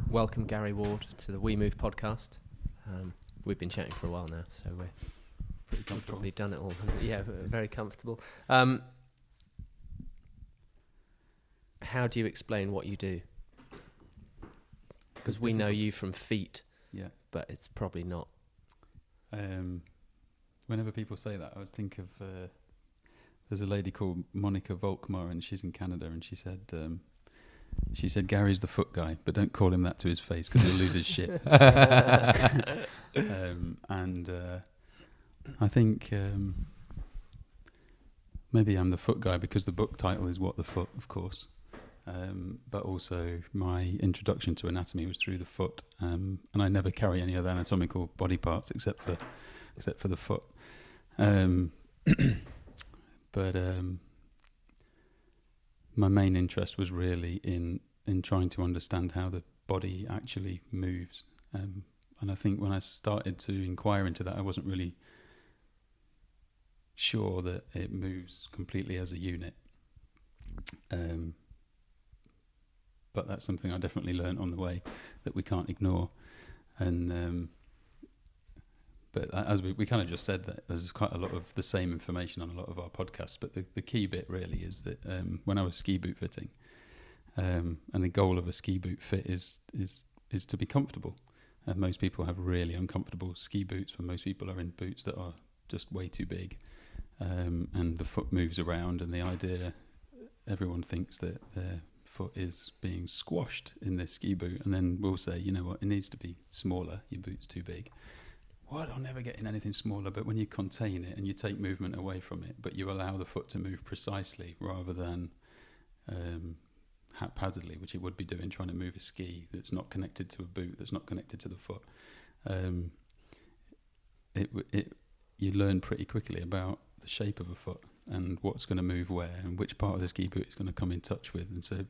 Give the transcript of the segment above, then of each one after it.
Welcome, Gary Ward, to the weMove podcast. We've been chatting for a while now, so we're Pretty comfortable. probably done it all. Yeah, very comfortable. How do you explain what you do? Because we know you from feet, Yeah. but it's probably not. Whenever people say that, I always think of there's a lady called Monica Volkmar, and she's in Canada, and she said Gary's the foot guy, but don't call him that to his face because he'll lose his shit. I think maybe I'm the foot guy because the book title is What the Foot, of course. But also my introduction to anatomy was through the foot, and I never carry any other anatomical body parts except for the foot. But my main interest was really in trying to understand how the body actually moves. And I think when I started to inquire into that, I wasn't really sure that it moves completely as a unit. But that's something I definitely learned on the way that we can't ignore. And but as we kind of just said, that there's quite a lot of the same information on a lot of our podcasts. But the key bit really is that when I was ski boot fitting, and the goal of a ski boot fit is to be comfortable. And most people have really uncomfortable ski boots, when most people are in boots that are just way too big, and the foot moves around. And the idea, everyone thinks that their foot is being squashed in this ski boot, and then we'll say, you know what, it needs to be smaller. Your boot's too big. What? I'll never get in anything smaller. But when you contain it and you take movement away from it, but you allow the foot to move precisely rather than haphazardly, which it would be doing trying to move a ski that's not connected to a boot, that's not connected to the foot, you learn pretty quickly about the shape of a foot and what's going to move where and which part of the ski boot it's going to come in touch with. And so it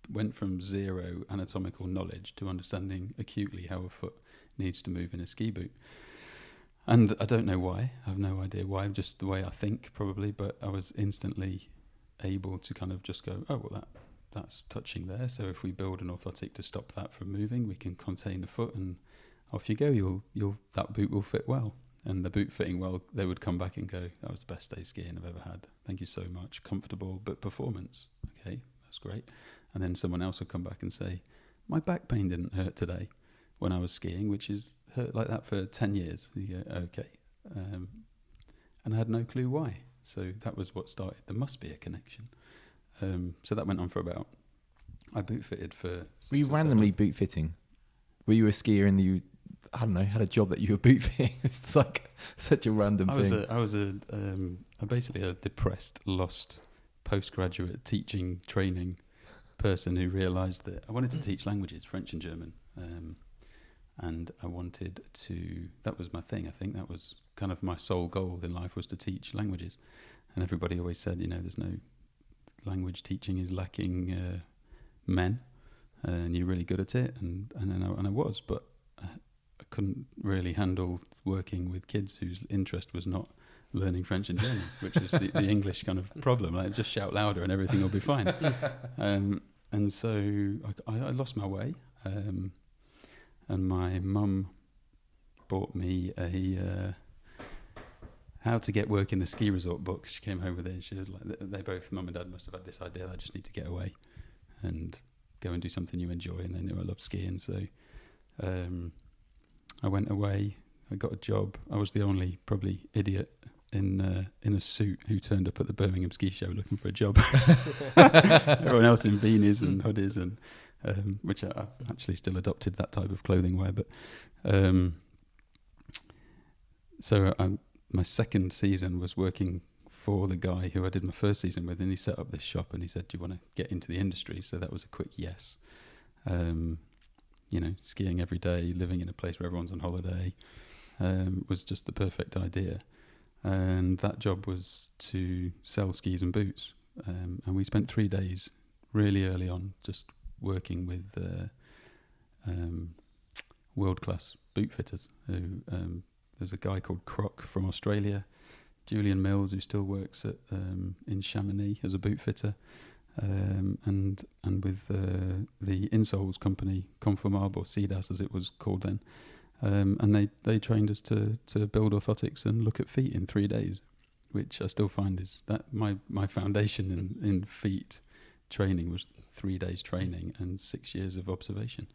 went from zero anatomical knowledge to understanding acutely how a foot needs to move in a ski boot. And I don't know why. I have no idea why, just the way I think probably, but I was instantly able to kind of just go, oh, well, that's touching there. So if we build an orthotic to stop that from moving, we can contain the foot, and off you go. That boot will fit well. And the boot fitting well, they would come back and go, that was the best day skiing I've ever had. Thank you so much. Comfortable, but performance. Okay, that's great. And then someone else would come back and say, my back pain didn't hurt today when I was skiing, which is hurt like that for 10 years. You go, okay. And I had no clue why. So that was what started. There must be a connection. So that went on for about, I boot fitted for... Were you randomly boot fitting? Were you a skier and you, I don't know, had a job that you were boot fitting? It's like such a random thing. I was basically a depressed, lost postgraduate teaching training person who realised that I wanted to teach languages, French and German. And I wanted to, that was my thing. I think that was kind of my sole goal in life, was to teach languages. And everybody always said, there's no language teaching is lacking men, and you're really good at it. And I was, but I couldn't really handle working with kids whose interest was not learning French and German, which is the English kind of problem. Like, just shout louder and everything will be fine. And so I lost my way. And my mum bought me a How to Get Work in a Ski Resort book. She came home with it, and she was like, they both, mum and dad, must have had this idea, I just need to get away and go and do something you enjoy. And they knew I loved skiing, so I went away. I got a job. I was the only probably idiot in a suit who turned up at the Birmingham Ski Show looking for a job. Everyone else in beanies and hoodies, and which I've actually still adopted that type of clothing wear. But my second season was working for the guy who I did my first season with, and he set up this shop and he said, do you want to get into the industry? So that was a quick yes. Skiing every day, living in a place where everyone's on holiday, was just the perfect idea. And that job was to sell skis and boots. And we spent 3 days really early on just working with world-class boot fitters. There's a guy called Croc from Australia, Julian Mills, who still works in Chamonix as a boot fitter, and with the insoles company, Conformable, or CDAS as it was called then. And they trained us to build orthotics and look at feet in 3 days, which I still find is that my foundation in feet training was 3 days training and 6 years of observation.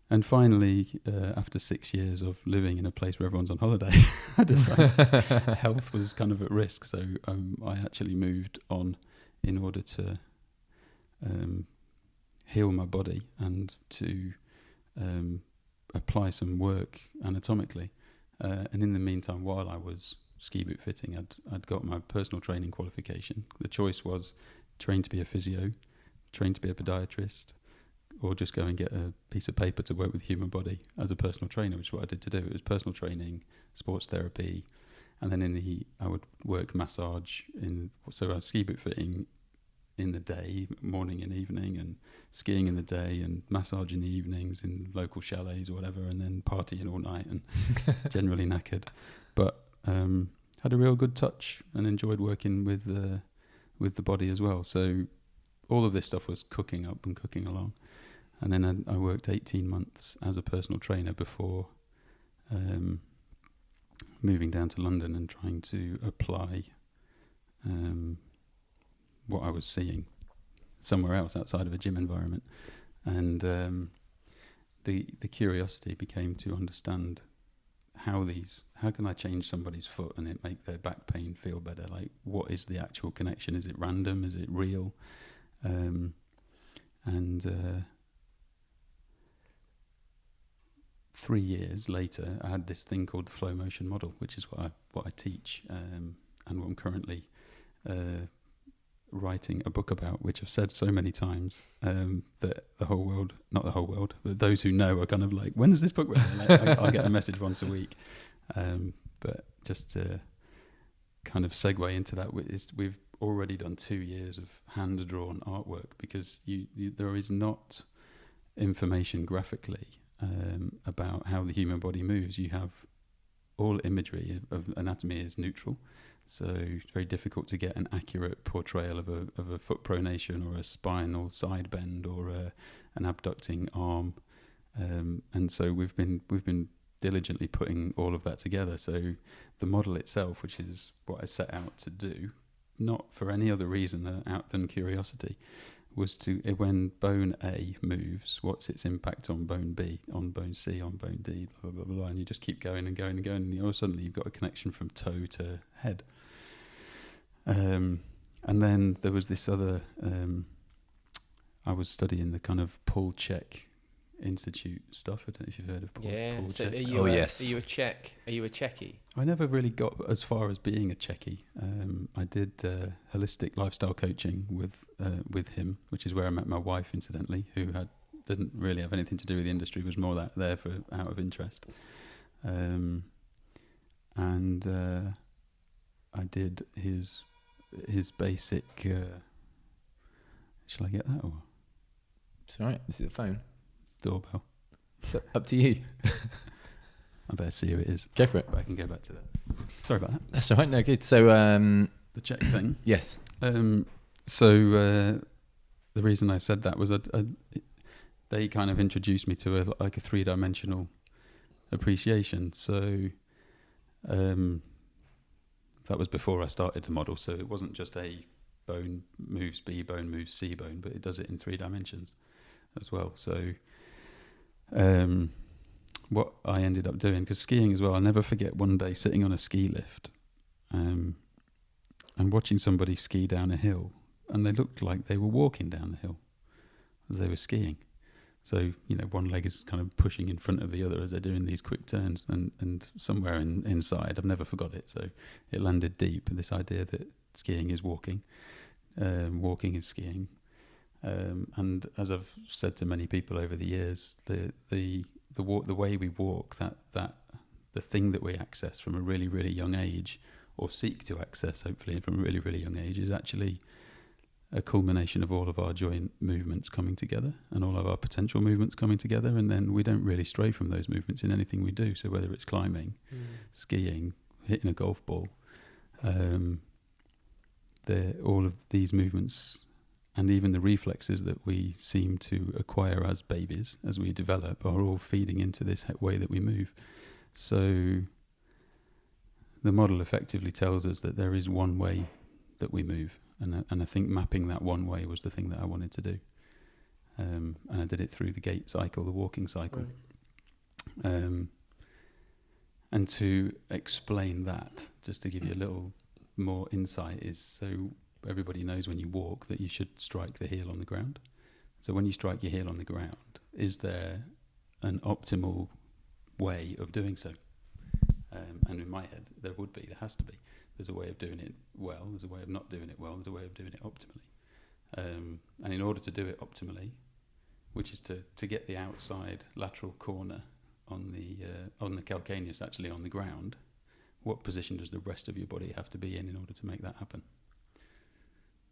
And finally, after 6 years of living in a place where everyone's on holiday, I decided health was kind of at risk. So I actually moved on in order to heal my body and to apply some work anatomically. And in the meantime, while I was ski boot fitting, I'd got my personal training qualification. The choice was train to be a physio, train to be a podiatrist, or just go and get a piece of paper to work with the human body as a personal trainer, which is what I did to do. It was personal training, sports therapy, and then I would work massage so I was ski boot fitting in the day, morning and evening, and skiing in the day, and massage in the evenings in local chalets or whatever, and then partying all night and generally knackered. But had a real good touch and enjoyed working with the body as well. So all of this stuff was cooking up and cooking along. And then I worked 18 months as a personal trainer before moving down to London and trying to apply what I was seeing somewhere else outside of a gym environment. And the curiosity became to understand how can I change somebody's foot and it make their back pain feel better? Like, what is the actual connection? Is it random? Is it real? And 3 years later, I had this thing called the flow motion model, which is what I teach, and what I'm currently writing a book about, which I've said so many times that the whole world, not the whole world, but those who know are kind of like, when is this book ready? Like, I'll get a message once a week. But just to kind of segue into that, we've already done 2 years of hand-drawn artwork, because there is not information graphically about how the human body moves. You have all imagery of anatomy is neutral, so it's very difficult to get an accurate portrayal of a foot pronation or a spinal side bend or an abducting arm, and so we've been diligently putting all of that together. So the model itself, which is what I set out to do, not for any other reason than curiosity, was to, when bone A moves, what's its impact on bone B, on bone C, on bone D, blah, blah, blah, blah, and you just keep going and going and going, and all of a sudden you've got a connection from toe to head. And then there was this other, I was studying the kind of Paul Check Institute stuff. I don't know if you've heard of Paul so Check. yes. Are you a Czechie? I never really got as far as being a Czechie. I did holistic lifestyle coaching with him, which is where I met my wife, incidentally, who didn't really have anything to do with the industry, was more there out of interest. And I did his basic. Shall I get that, or It's all right. Is it the phone? doorbell? So up to you. I better see who it is. Go for it. But I can go back to that. Sorry about that. That's all right. No, good. So The Czech thing. yes. So the reason I said that was they kind of introduced me to a 3-dimensional appreciation. So that was before I started the model. So it wasn't just a bone moves B, bone moves C bone, but it does it in 3 dimensions as well. So what I ended up doing, because skiing as well, I'll never forget one day sitting on a ski lift and watching somebody ski down a hill, and they looked like they were walking down the hill as they were skiing. So, one leg is kind of pushing in front of the other as they're doing these quick turns, and somewhere inside, I've never forgot it, so it landed deep, this idea that skiing is walking, walking is skiing. And as I've said to many people over the years, the way we walk, that the thing that we access from a really, really young age, or seek to access hopefully from a really, really young age, is actually a culmination of all of our joint movements coming together and all of our potential movements coming together, and then we don't really stray from those movements in anything we do. So whether it's climbing, skiing, hitting a golf ball, all of these movements and even the reflexes that we seem to acquire as babies, as we develop, are all feeding into this way that we move. So the model effectively tells us that there is one way that we move, and I think mapping that one way was the thing that I wanted to do. And I did it through the gait cycle, the walking cycle. Right. And to explain that, just to give you a little more insight, is so everybody knows when you walk that you should strike the heel on the ground. So when you strike your heel on the ground, is there an optimal way of doing so? And in my head, there would be. There has to be. There's a way of doing it well. There's a way of not doing it well. There's a way of doing it optimally. And in order to do it optimally, which is to get the outside lateral corner on the calcaneus actually on the ground, what position does the rest of your body have to be in order to make that happen?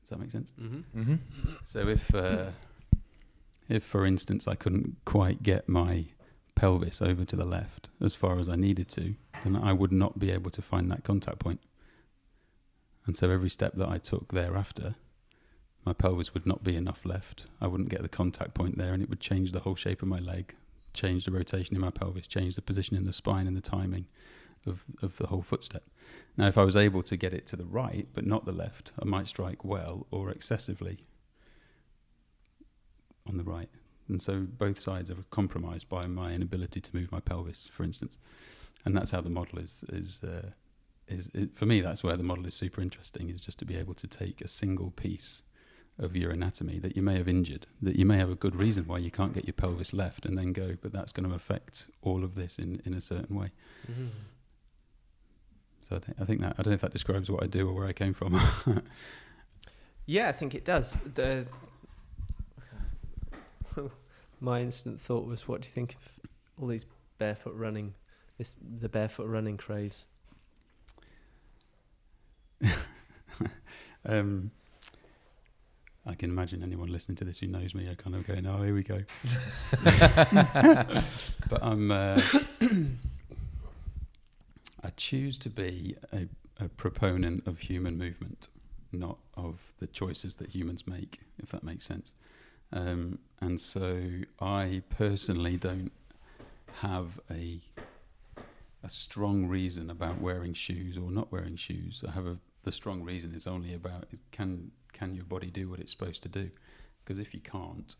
Does that make sense? Mm-hmm. Mm-hmm. So if for instance I couldn't quite get my pelvis over to the left as far as I needed to, then I would not be able to find that contact point. And so every step that I took thereafter, my pelvis would not be enough left. I wouldn't get the contact point there, and it would change the whole shape of my leg, change the rotation in my pelvis, change the position in the spine and the timing of the whole footstep. Now, if I was able to get it to the right but not the left, I might strike well or excessively on the right. And so both sides are compromised by my inability to move my pelvis, for instance. And that's how the model is for me, that's where the model is super interesting, is just to be able to take a single piece of your anatomy that you may have injured, that you may have a good reason why you can't get your pelvis left, and then go, but that's going to affect all of this in a certain way. Mm-hmm. So I think that, I don't know if that describes what I do or where I came from. Yeah, I think it does. My instant thought was, what do you think of all these barefoot running, the barefoot running craze? I can imagine anyone listening to this who knows me are kind of going, oh, here we go. But I choose to be a proponent of human movement, not of the choices that humans make, if that makes sense. And so I personally don't have a strong reason about wearing shoes or not wearing shoes. The strong reason is only about can your body do what it's supposed to do? Because if you can't,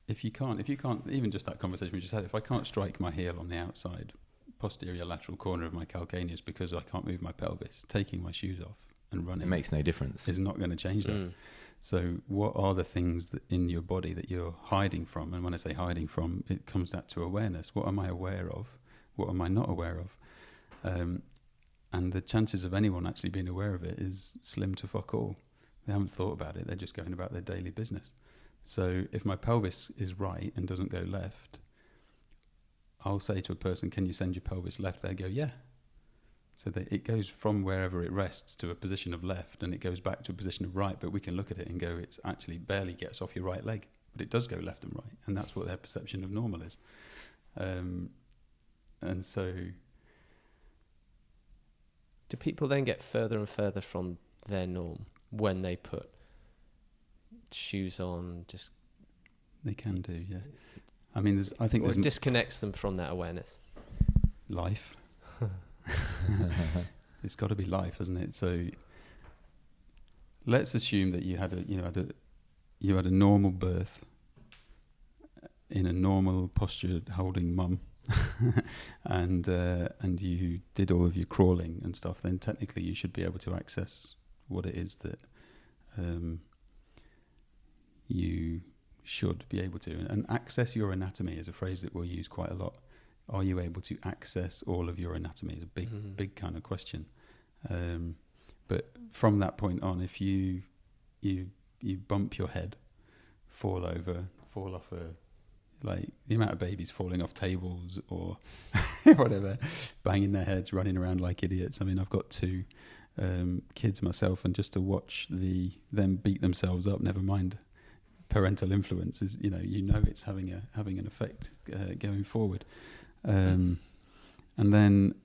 even just that conversation we just had, if I can't strike my heel on the outside posterior lateral corner of my calcaneus because I can't move my pelvis, taking my shoes off and running, it makes no difference. Is not going to change that. So what are the things that in your body that you're hiding from? And when I say hiding from, it comes back to awareness. What am I aware of? What am I not aware of? And the chances of anyone actually being aware of it is slim to fuck all. They haven't thought about it. They're just going about their daily business. So if my pelvis is right and doesn't go left, I'll say to a person, can you send your pelvis left? They go, yeah. So it goes from wherever it rests to a position of left, and it goes back to a position of right, but we can look at it and go, it's actually barely gets off your right leg, but it does go left and right, and that's what their perception of normal is. And so... Do people then get further and further from their norm when they put shoes on? Just they can do, yeah. I mean, I think it disconnects them from that awareness. Life. It's got to be life, hasn't it? So let's assume that you had a normal birth in a normal posture, holding mum. and you did all of your crawling and stuff, then technically you should be able to access what it is that you should be able to. And access your anatomy is a phrase that we'll use quite a lot. Are you able to access all of your anatomy is a big kind of question. But from that point on, if you bump your head, fall over, fall off like the amount of babies falling off tables or whatever, banging their heads, running around like idiots. I mean, I've got two kids myself, and just to watch them beat themselves up, never mind parental influence, is it's having an effect going forward. And then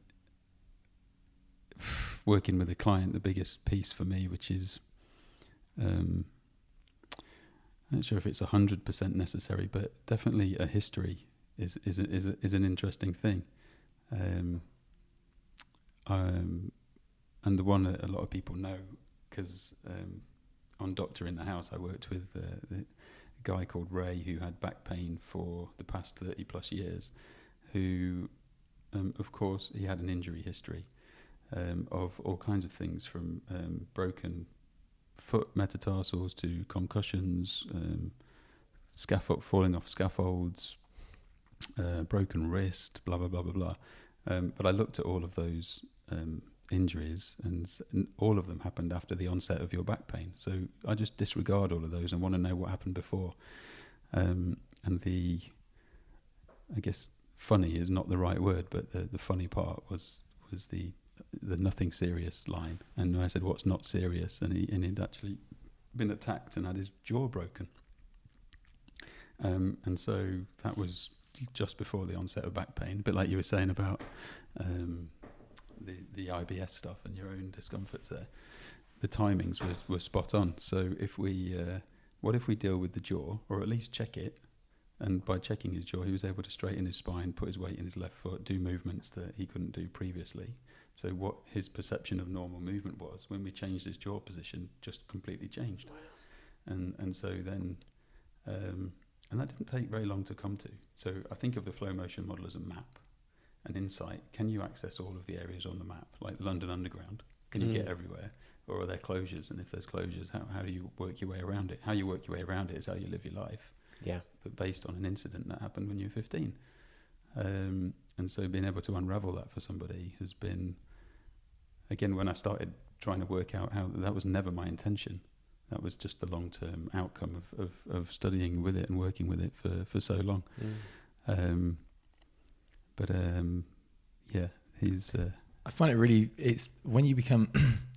working with a client, the biggest piece for me, which is, I'm not sure if it's 100% necessary, but definitely a history is an interesting thing. And the one that a lot of people know, because on Doctor in the House, I worked with a guy called Ray who had back pain for the past 30 plus years, who, of course, he had an injury history of all kinds of things, from broken foot metatarsals to concussions, falling off scaffolds, broken wrist, blah, blah, blah, blah, blah. But I looked at all of those injuries, and all of them happened after the onset of your back pain. So I just disregard all of those and want to know what happened before. And I guess funny is not the right word, but the funny part was the nothing serious line. And I said, what's not serious? And he'd actually been attacked and had his jaw broken. And so that was just before the onset of back pain, a bit like you were saying about the IBS stuff and your own discomforts there. The timings were spot on. So what if we deal with the jaw, or at least check it? And by checking his jaw, he was able to straighten his spine, put his weight in his left foot, do movements that he couldn't do previously. So what his perception of normal movement was, when we changed his jaw position, just completely changed. And so then, and that didn't take very long to come to. So I think of the flow motion model as a map, an insight. Can you access all of the areas on the map, like the London Underground? Can you get everywhere? Or are there closures? And if there's closures, how do you work your way around it? How you work your way around it is how you live your life. Yeah. But based on an incident that happened when you were 15. And so being able to unravel that for somebody has been, again, when I started trying to work out how, that was never my intention. That was just the long-term outcome of studying with it and working with it for so long. Yeah, he's... I find it really, it's when you become,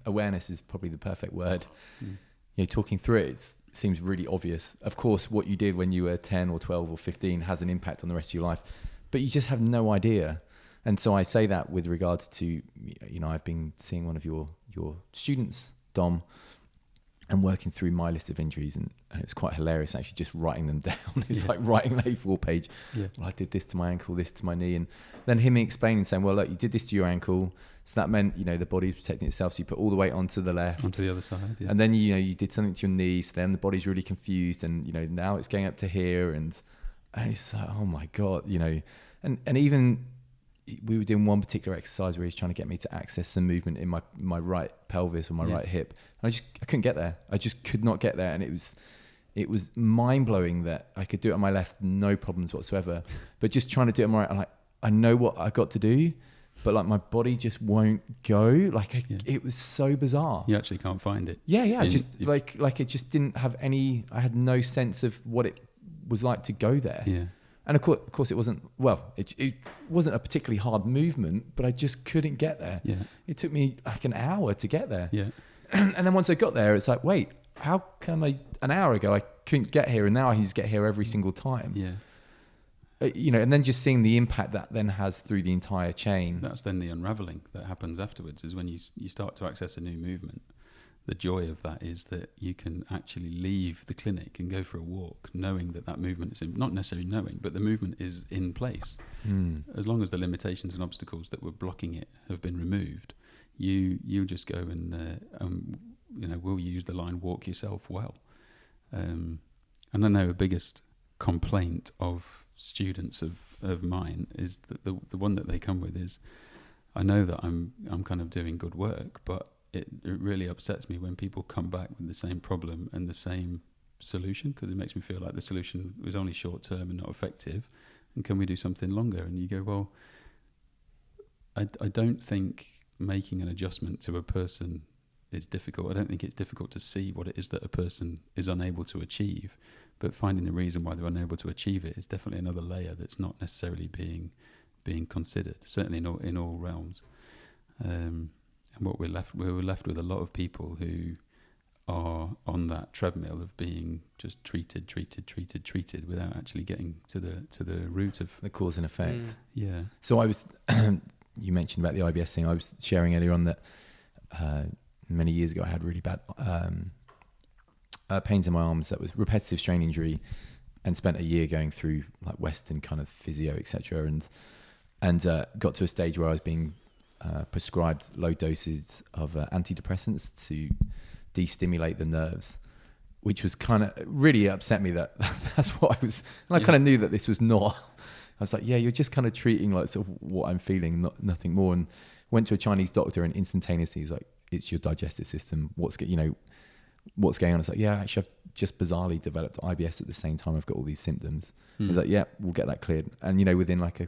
awareness is probably the perfect word. You know, talking through it seems really obvious. Of course, what you did when you were 10 or 12 or 15 has an impact on the rest of your life, but you just have no idea. And so I say that with regards to, you know, I've been seeing one of your students, Dom, and working through my list of injuries, and it was quite hilarious actually, just writing them down. It's like writing an A4 page. Well, I did this to my ankle, this to my knee, and then him explaining, saying, well, look, you did this to your ankle, so that meant, you know, the body's protecting itself, so you put all the weight onto the left, onto the other side, and then, you know, you did something to your knee, so then the body's really confused, and, you know, now it's going up to here, and it's like, oh my God, you know, and even we were doing one particular exercise where he's trying to get me to access some movement in my right pelvis or my right hip. And I couldn't get there. I just could not get there. And it was mind blowing that I could do it on my left, no problems whatsoever. But just trying to do it on my right, I'm like, I know what I got to do, but like my body just won't go. Like it was so bizarre. You actually can't find it. Yeah. Like it just didn't have any, I had no sense of what it was like to go there. Yeah. And of course, it wasn't, well, it wasn't a particularly hard movement, but I just couldn't get there. Yeah. It took me like an hour to get there. Yeah. And then once I got there, it's like, wait, how come an hour ago I couldn't get here, and now I can just get here every single time? Yeah. You know, and then just seeing the impact that then has through the entire chain. That's then the unraveling that happens afterwards, is when you start to access a new movement. The joy of that is that you can actually leave the clinic and go for a walk knowing that movement is not necessarily knowing, but the movement is in place. As long as the limitations and obstacles that were blocking it have been removed, you just go and you know, we'll use the line walk yourself well. And I know the biggest complaint of students of mine is that the one that they come with is, I know that I'm kind of doing good work, but it really upsets me when people come back with the same problem and the same solution, because it makes me feel like the solution was only short term and not effective, and can we do something longer? And you go, well, I don't think making an adjustment to a person is difficult. I don't think it's difficult to see what it is that a person is unable to achieve, but finding the reason why they're unable to achieve it is definitely another layer that's not necessarily being considered, certainly in all realms. And what we were left with a lot of people who are on that treadmill of being just treated without actually getting to the root of the cause and effect. Yeah. So I was, you mentioned about the IBS thing. I was sharing earlier on that many years ago, I had really bad pains in my arms. That was repetitive strain injury, and spent a year going through like Western kind of physio, etc. And got to a stage where I was being prescribed low doses of antidepressants to de-stimulate the nerves, which was kind of really upset me that that's what I was. And I kind of knew that this was not. I was like, yeah, you're just kind of treating like sort of what I'm feeling, nothing more. And went to a Chinese doctor, and instantaneously he was like, it's your digestive system. What's going on? I was like, yeah, actually, I've just bizarrely developed IBS at the same time. I've got all these symptoms. He was like, yeah, we'll get that cleared. And, within like a,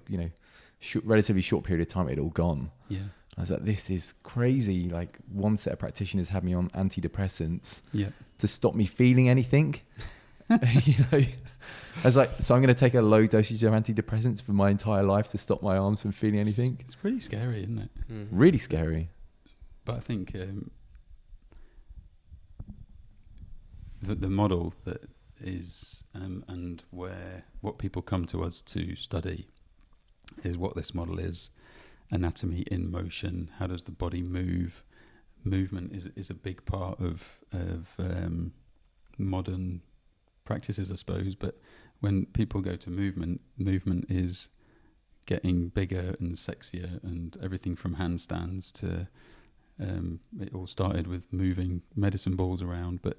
relatively short period of time, it had all gone. Yeah. I was like, this is crazy. Like, one set of practitioners had me on antidepressants to stop me feeling anything. I was like, so I'm going to take a low dosage of antidepressants for my entire life to stop my arms from feeling anything? It's pretty scary, isn't it? Really scary. But I think the model that is, and what people come to us to study is what this model is: anatomy in motion. How does the body move? Movement is a big part of modern practices, I suppose. But when people go to movement is getting bigger and sexier, and everything from handstands to it all started with moving medicine balls around. But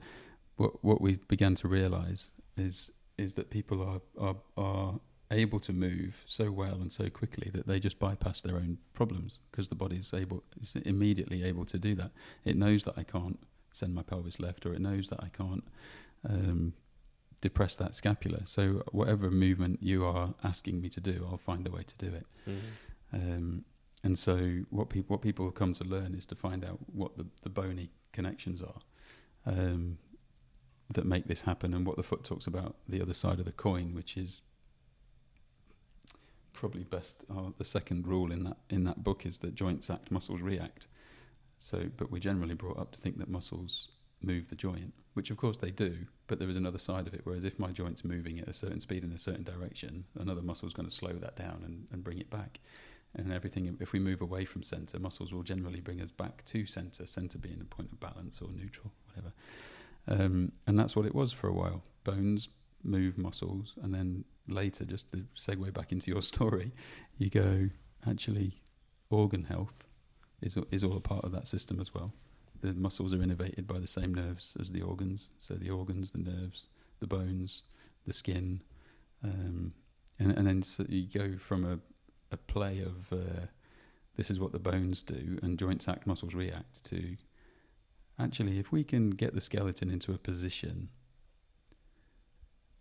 what we began to realise is that people are able to move so well and so quickly that they just bypass their own problems, because the body's immediately able to do that. It knows that I can't send my pelvis left, or it knows that I can't depress that scapula. So whatever movement you are asking me to do, I'll find a way to do it. And so what people come to learn is to find out what the bony connections are that make this happen, and what the foot talks about, the other side of the coin, which is probably best. The second rule in that book is that joints act, muscles react. So, but we're generally brought up to think that muscles move the joint, which of course they do, but there is another side of it, whereas if my joint's moving at a certain speed in a certain direction, another muscle's going to slow that down and bring it back. And everything, if we move away from centre, muscles will generally bring us back to centre being a point of balance or neutral, whatever. And that's what it was for a while. Bones move muscles, and then later, just to segue back into your story, you go, actually, organ health is all a part of that system as well. The muscles are innervated by the same nerves as the organs. So the organs, the nerves, the bones, the skin, and then so you go from a play of this is what the bones do, and joints act, muscles react, to actually, if we can get the skeleton into a position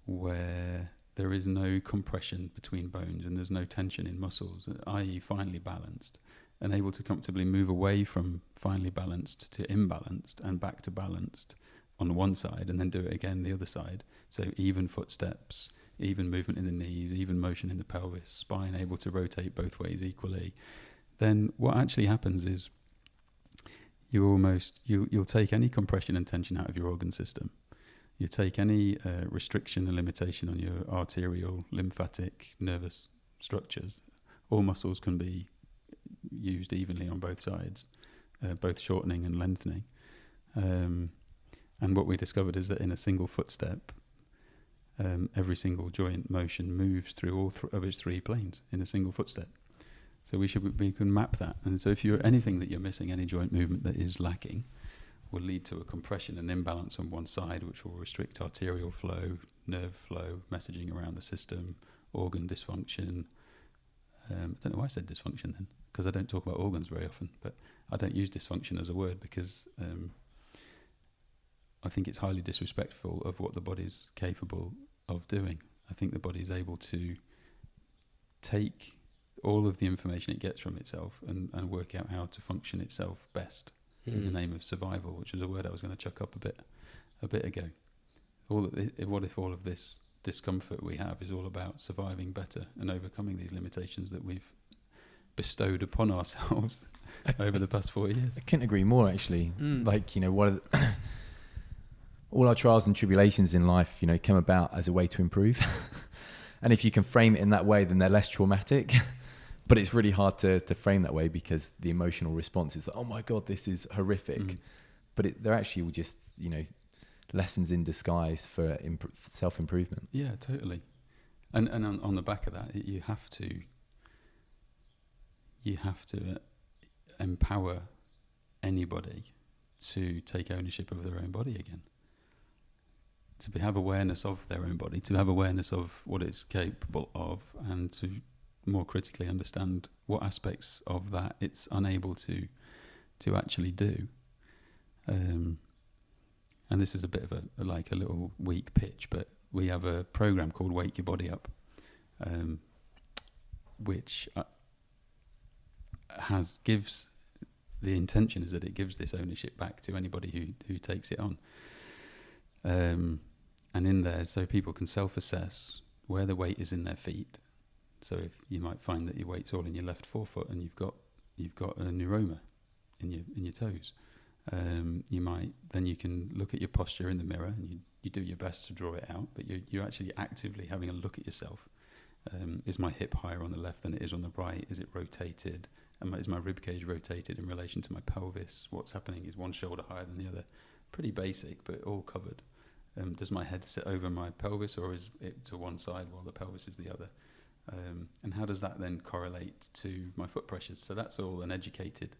where there is no compression between bones and there's no tension in muscles, i.e. finely balanced, and able to comfortably move away from finely balanced to imbalanced and back to balanced on one side, and then do it again the other side. So even footsteps, even movement in the knees, even motion in the pelvis, spine able to rotate both ways equally. Then what actually happens is you'll take any compression and tension out of your organ system. You take any restriction and limitation on your arterial, lymphatic, nervous structures. All muscles can be used evenly on both sides, both shortening and lengthening. And what we discovered is that in a single footstep, every single joint motion moves through all of its three planes in a single footstep. So we can map that. And so if you're anything that you're missing, any joint movement that is lacking, will lead to a compression and imbalance on one side, which will restrict arterial flow, nerve flow, messaging around the system, organ dysfunction. I don't know why I said dysfunction then, because I don't talk about organs very often, but I don't use dysfunction as a word because I think it's highly disrespectful of what the body's capable of doing. I think the body is able to take all of the information it gets from itself and work out how to function itself best in the name of survival, which is a word I was going to chuck up a bit ago. What if all of this discomfort we have is all about surviving better and overcoming these limitations that we've bestowed upon ourselves over the past 4 years? I couldn't agree more, actually. Like, all our trials and tribulations in life, came about as a way to improve. And if you can frame it in that way, then they're less traumatic. But it's really hard to frame that way because the emotional response is, oh my God, this is horrific. But they're actually all just, lessons in disguise for self-improvement. Yeah, totally. And on the back of that, you have to empower anybody to take ownership of their own body again, to have awareness of their own body, to have awareness of what it's capable of, and to more critically understand what aspects of that it's unable to actually do. And this is a bit of a little weak pitch, but we have a program called Wake Your Body Up, which gives the intention is that it gives this ownership back to anybody who takes it on. And in there, so people can self-assess where the weight is in their feet. So if you might find that your weight's all in your left forefoot and you've got a neuroma in your toes, you can look at your posture in the mirror and you do your best to draw it out, but you're actually actively having a look at yourself. Is my hip higher on the left than it is on the right? Is it rotated? Is my rib cage rotated in relation to my pelvis? What's happening? Is one shoulder higher than the other? Pretty basic, but all covered. Does my head sit over my pelvis, or is it to one side while the pelvis is the other? And how does that then correlate to my foot pressures? So that's all an educated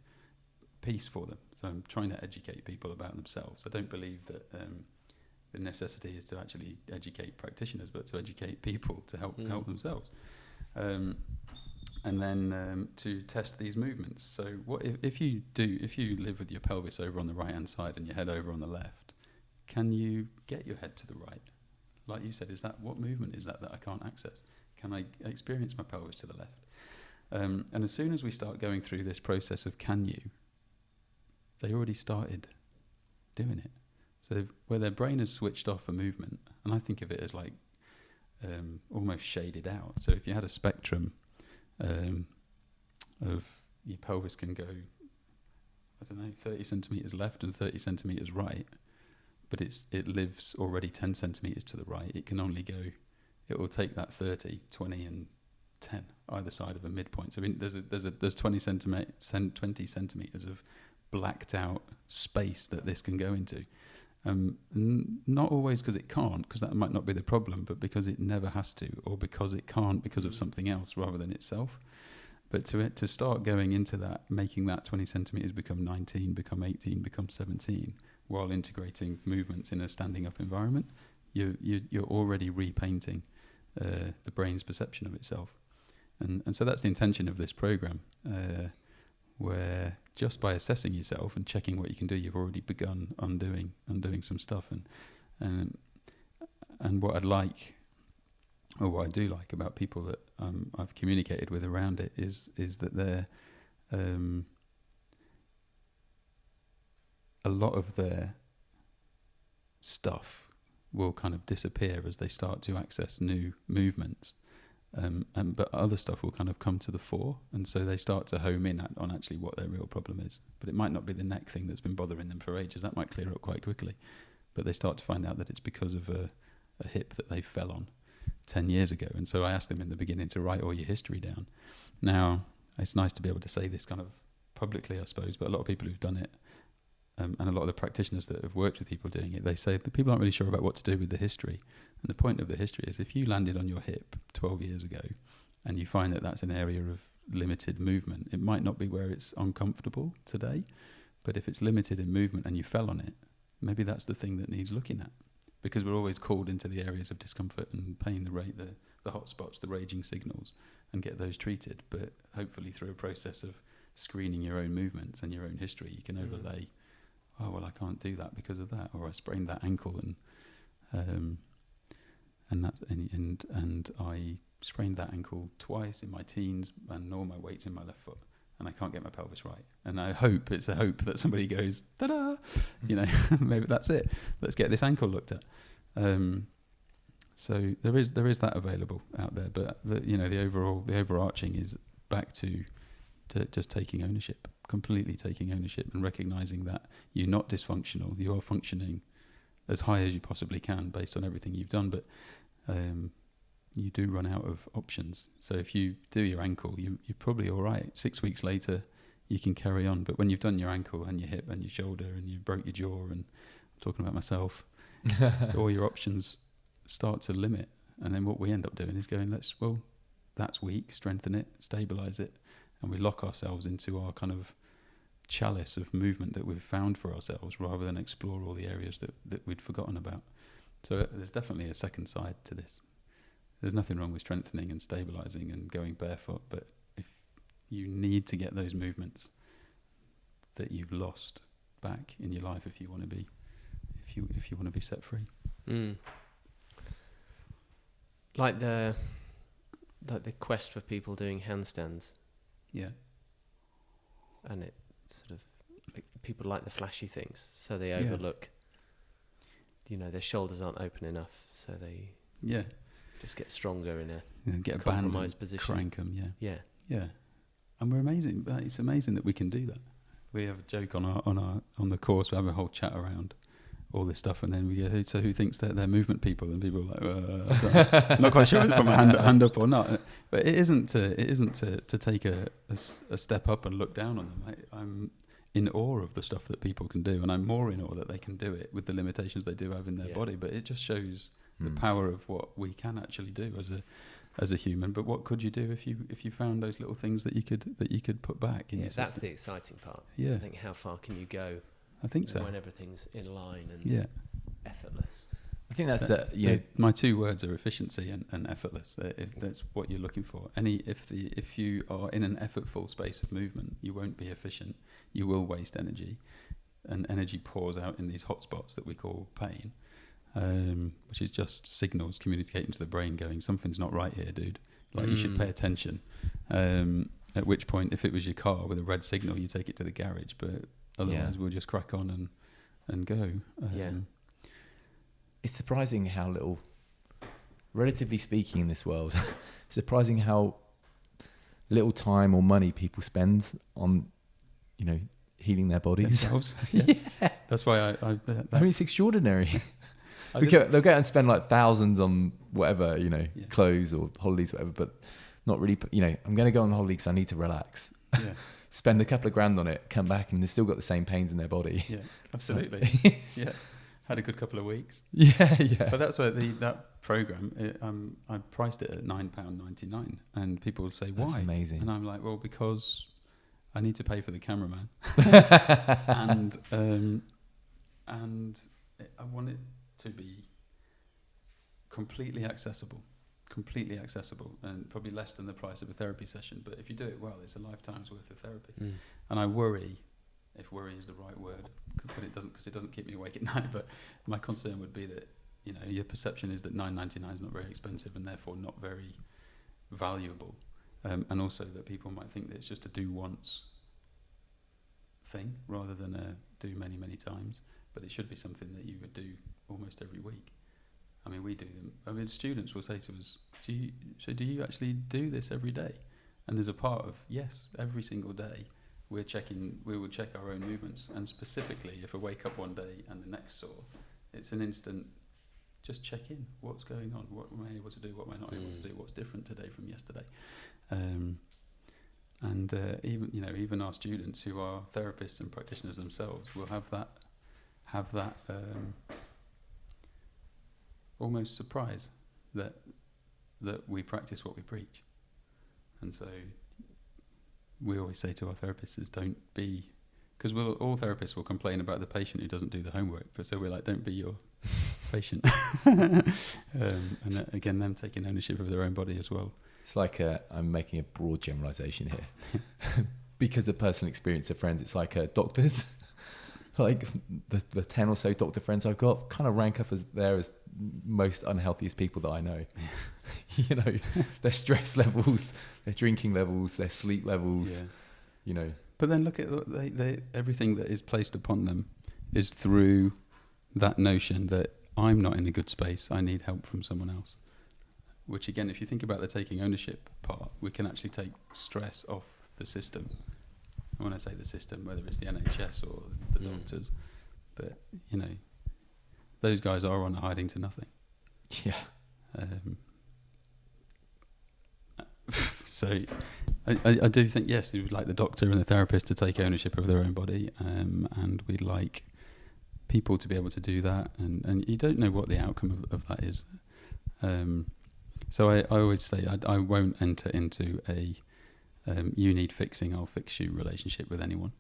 piece for them. So I'm trying to educate people about themselves. I don't believe that the necessity is to actually educate practitioners, but to educate people to help themselves. And then to test these movements. So what if you live with your pelvis over on the right hand side and your head over on the left, can you get your head to the right? Like you said, what movement is that I can't access? Can I experience my pelvis to the left? And as soon as we start going through this process of can you, they already started doing it. So where their brain has switched off a movement, and I think of it as like almost shaded out. So if you had a spectrum of your pelvis can go, 30 centimetres left and 30 centimetres right, but it lives already 10 centimetres to the right. It can only go, it will take that 30, 20 and 10 either side of a midpoint. So there's 20 centimetres of blacked out space that this can go into. Not always because it can't, because that might not be the problem, but because it never has to, or because it can't because of something else rather than itself. But to start going into that, making that 20 centimetres become 19, become 18, become 17, while integrating movements in a standing up environment, you're already repainting the brain's perception of itself. And so that's the intention of this program, where just by assessing yourself and checking what you can do, you've already begun undoing some stuff. And what I'd like, or what I do like about people that I've communicated with around it is that they're a lot of their stuff will kind of disappear as they start to access new movements. But other stuff will kind of come to the fore, and so they start to home in on actually what their real problem is. But it might not be the neck thing that's been bothering them for ages. That might clear up quite quickly. But they start to find out that it's because of a hip that they fell on 10 years ago. And so I asked them in the beginning to write all your history down. Now, it's nice to be able to say this kind of publicly, I suppose, but a lot of people who've done it, and a lot of the practitioners that have worked with people doing it, they say the people aren't really sure about what to do with the history. And the point of the history is if you landed on your hip 12 years ago and you find that that's an area of limited movement, it might not be where it's uncomfortable today, but if it's limited in movement and you fell on it, maybe that's the thing that needs looking at. Because we're always called into the areas of discomfort and pain, the hot spots, the raging signals, and get those treated. But hopefully through a process of screening your own movements and your own history, you can overlay, oh, well, I can't do that because of that, or I sprained that ankle and I sprained that ankle twice in my teens, and all my weight's in my left foot, and I can't get my pelvis right. And it's a hope that somebody goes, ta-da, maybe that's it. Let's get this ankle looked at. So there is that available out there, but the overarching is back to just taking ownership, completely taking ownership, and recognizing that you're not dysfunctional. You are functioning as high as you possibly can based on everything you've done, but you do run out of options. So if you do your ankle, you're probably all right. 6 weeks later, you can carry on. But when you've done your ankle and your hip and your shoulder and you broke your jaw, and I'm talking about myself, all your options start to limit. And then what we end up doing is going, that's weak, strengthen it, stabilize it. And we lock ourselves into our kind of chalice of movement that we've found for ourselves, rather than explore all the areas that we'd forgotten about. So there's definitely a second side to this. There's nothing wrong with strengthening and stabilizing and going barefoot, but if you need to get those movements that you've lost back in your life, if you want to be set free. Like the quest for people doing handstands. Yeah. And it sort of, like, people like the flashy things, so they overlook, their shoulders aren't open enough, so they just get stronger in a get a compromised band position. Crank them, Yeah. And we're amazing. It's amazing that we can do that. We have a joke on the course. We have a whole chat around all this stuff, and then we go, so who thinks that they're movement people? And people are like, I'm not quite sure if they put my hand up or not. But it isn't to take a step up and look down on them. I'm in awe of the stuff that people can do, and I'm more in awe that they can do it with the limitations they do have in their body. But it just shows the power of what we can actually do as a human. But what could you do if you found those little things that you could put back in your system? That's the exciting part. Yeah. I think, how far can you go? I think so. When everything's in line and effortless. I think that's my two words are efficiency and effortless. If that's what you're looking for. If you are in an effortful space of movement, you won't be efficient. You will waste energy, and energy pours out in these hotspots that we call pain, which is just signals communicating to the brain, going, something's not right here, dude. Like, you should pay attention. At which point, if it was your car with a red signal, you take it to the garage, but otherwise we'll just crack on and go. It's surprising how little, relatively speaking in this world, surprising how little time or money people spend on, healing their bodies. Themselves. Yeah. That's why I mean, it's extraordinary. They'll go out and spend like thousands on whatever, clothes or holidays, whatever, but not really, I'm going to go on holiday because I need to relax. Yeah. Spend a couple of grand on it, come back, and they've still got the same pains in their body. Yeah, absolutely. Yeah. Had a good couple of weeks. Yeah. But that's why that program, I priced it at £9.99, and people would say, why? That's amazing. And I'm like, well, because I need to pay for the cameraman. and I want it to be completely accessible, and probably less than the price of a therapy session. But if you do it well, it's a lifetime's worth of therapy. And I worry, if worry is the right word, but it doesn't, because it doesn't keep me awake at night. But my concern would be that, your perception is that £9.99 is not very expensive and therefore not very valuable. And also that people might think that it's just a do once thing rather than a do many, many times. But it should be something that you would do almost every week. I mean, we do them. I mean, students will say to us, do you actually do this every day? And there's a part of, yes, every single day we will check our own movements. And specifically, if I wake up one day and the neck's sore, it's an instant, just check in. What's going on? What am I able to do? What am I not able to do? What's different today from yesterday? Even our students who are therapists and practitioners themselves will have that almost surprise that we practice what we preach. And so we always say to our therapists is, don't be, because all therapists will complain about the patient who doesn't do the homework, but so we're like, don't be your patient. And again, them taking ownership of their own body as well. It's like I'm making a broad generalization here. Because of personal experience of friends, it's like doctors. Like the 10 or so doctor friends I've got kind of rank up as most unhealthiest people that I know. Their stress levels, their drinking levels, their sleep levels, But then look at everything that is placed upon them is through that notion that I'm not in a good space, I need help from someone else. Which again, if you think about the taking ownership part, we can actually take stress off the system. And when I say the system, whether it's the NHS or the doctors, but those guys are on hiding to nothing. Yeah. So I do think, yes, we would like the doctor and the therapist to take ownership of their own body, and we'd like people to be able to do that, and you don't know what the outcome of that is. So I always say I won't enter into a you need fixing, I'll fix you relationship with anyone.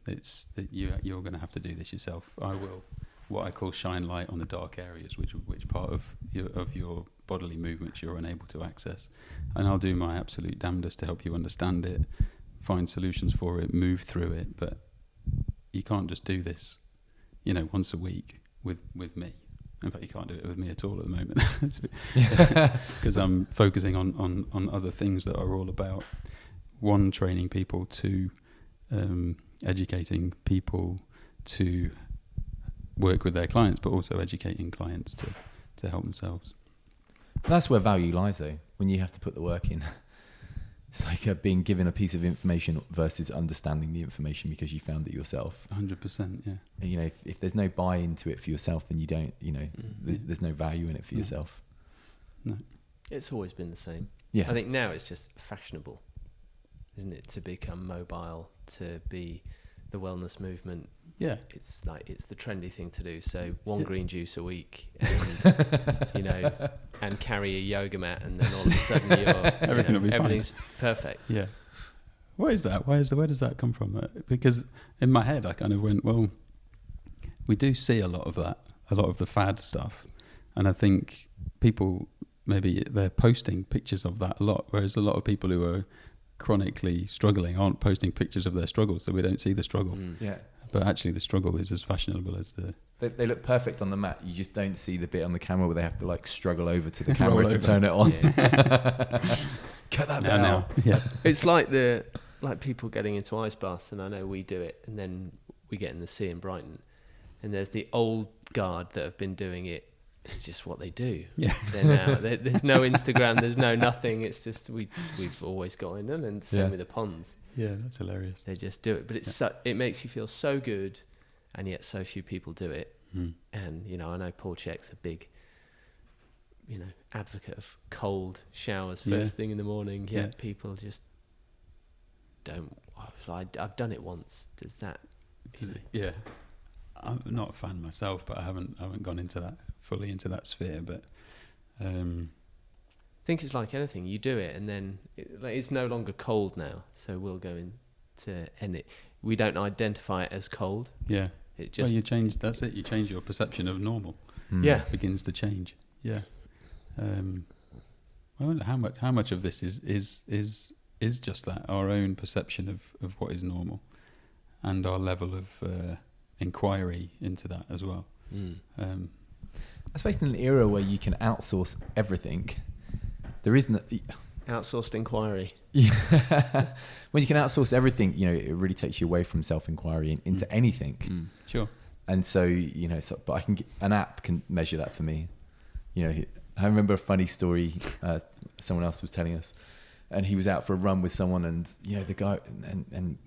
It's that you're going to have to do this yourself. I will, what I call shine light on the dark areas, which part of your bodily movements you're unable to access, and I'll do my absolute damnedest to help you understand it, find solutions for it, move through it. But you can't just do this, once a week with me. In fact, you can't do it with me at all at the moment, because I'm focusing on other things that are all about, one, training people, two, educating people to work with their clients, but also educating clients to help themselves. That's where value lies, though, when you have to put the work in. It's like being given a piece of information versus understanding the information because you found it yourself. 100%, yeah. And, if there's no buy into it for yourself, then you don't, there's no value in it for yourself. No. It's always been the same. Yeah. I think now it's just fashionable, isn't it, to become mobile, to be the wellness movement. Yeah. It's the trendy thing to do. So one green juice a week, and and carry a yoga mat, and then all of a sudden everything will be everything's fine. Perfect. Yeah. Why is that? Where does that come from? Because in my head I kind of went, well, we do see a lot of that, a lot of the fad stuff, and I think people maybe they're posting pictures of that a lot, whereas a lot of people who are chronically struggling aren't posting pictures of their struggles, so we don't see the struggle. Yeah. But actually the struggle is as fashionable as the... They look perfect on the mat. You just don't see the bit on the camera where they have to struggle over to the camera to turn it on. Yeah. Cut that bit out. Yeah. It's like people getting into ice baths, and I know we do it, and then we get in the sea in Brighton, and there's the old guard that have been doing it. It's just what they do. Yeah. They're now, there's no Instagram, there's no nothing. It's just we've always got in, and the same with the ponds. Yeah, that's hilarious. They just do it, but it's it makes you feel so good, and yet so few people do it. And I know Paul Check's a big, advocate of cold showers first thing in the morning. Yet people just don't. I've done it once. Does that? Yeah, I'm not a fan myself, but I haven't gone fully into that sphere. But I think it's like anything. You do it, and then it's no longer cold now. So we'll go into end it. We don't identify it as cold. Yeah. It just you change. That's it. You change your perception of normal. Yeah. It begins to change. Yeah. I wonder how much of this is just that, our own perception of what is normal, and our level of inquiry into that as well. I suppose in an era where you can outsource everything, there isn't outsourced inquiry. Yeah. When you can outsource everything, it really takes you away from self-inquiry into anything. Sure. And so, but I can an app can measure that for me. I remember a funny story someone else was telling us, and he was out for a run with someone, and the guy and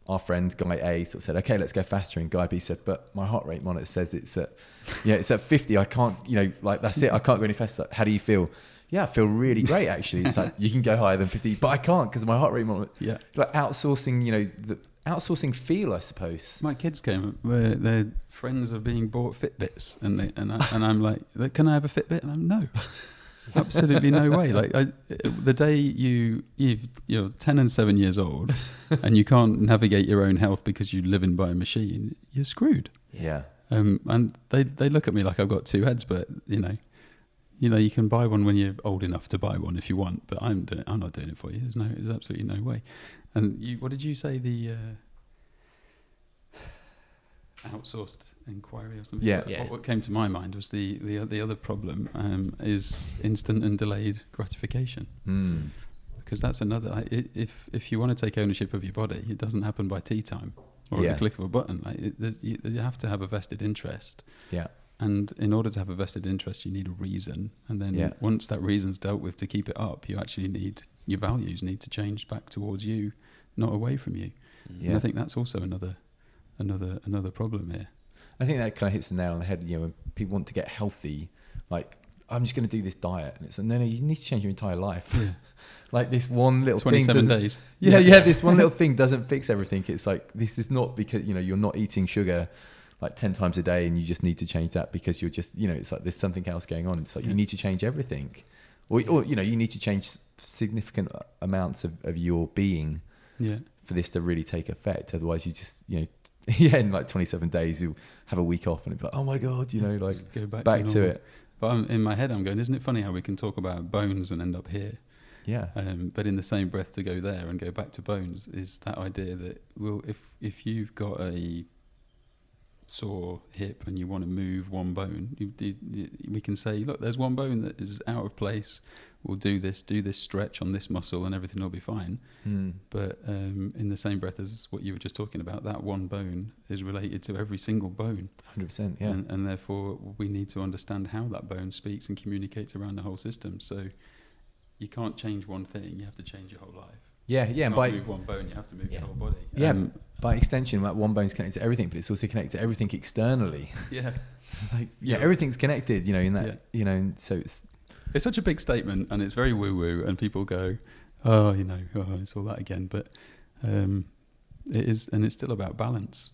our friend guy A sort of said, okay, let's go faster, and guy B said, but my heart rate monitor says it's at 50. I can't, that's it. I can't go any faster. How do you feel? Yeah, I feel really great, actually. It's like, you can go higher than 50, but I can't because of my heart rate monitor. Yeah. Outsourcing, the outsourcing feel, I suppose. My kids came, their friends are being bought Fitbits, and I'm like, can I have a Fitbit? And I'm no, absolutely no way. The day you're 10 and 7 years old and you can't navigate your own health because you live in by a machine, you're screwed. Yeah. And they look at me like I've got two heads, but you can buy one when you're old enough to buy one if you want, but I'm not doing it for you. There's absolutely no way. And what did you say? The outsourced inquiry or something? Yeah. What came to my mind was the other problem is instant and delayed gratification. Because that's another. If you want to take ownership of your body, it doesn't happen by tea time or at the click of a button. You have to have a vested interest. Yeah. And in order to have a vested interest, you need a reason. And then once that reason's dealt with, to keep it up, you actually need, your values need to change back towards you, not away from you. Yeah. And I think that's also another problem here. I think that kind of hits the nail on the head. When people want to get healthy, I'm just going to do this diet. And it's no, you need to change your entire life. like this one little 27 thing days. This one little thing doesn't fix everything. It's like, this is not because, you're not eating sugar like 10 times a day and you just need to change that because you're just, it's like there's something else going on. It's like you need to change everything. Or you need to change significant amounts of your being for this to really take effect. Otherwise you just, in like 27 days you'll have a week off and it'll be like, oh my God, like go back to it. But in my head I'm going, isn't it funny how we can talk about bones and end up here? Yeah. But in the same breath to go there and go back to bones is that idea that, well, if you've got a sore hip and you want to move one bone, we can say, look, there's one bone that is out of place. We'll do this stretch on this muscle and everything will be fine. But in the same breath as what you were just talking about, that one bone is related to every single bone. 100%, yeah. And therefore we need to understand how that bone speaks and communicates around the whole system. So you can't change one thing, you have to change your whole life. Yeah. You can't move one bone, you have to move your whole body. Yeah, by extension, that one bone's connected to everything, but it's also connected to everything externally. Yeah. Everything's connected, in that, and so it's such a big statement and it's very woo-woo and people go, it's all that again. But it is, and it's still about balance.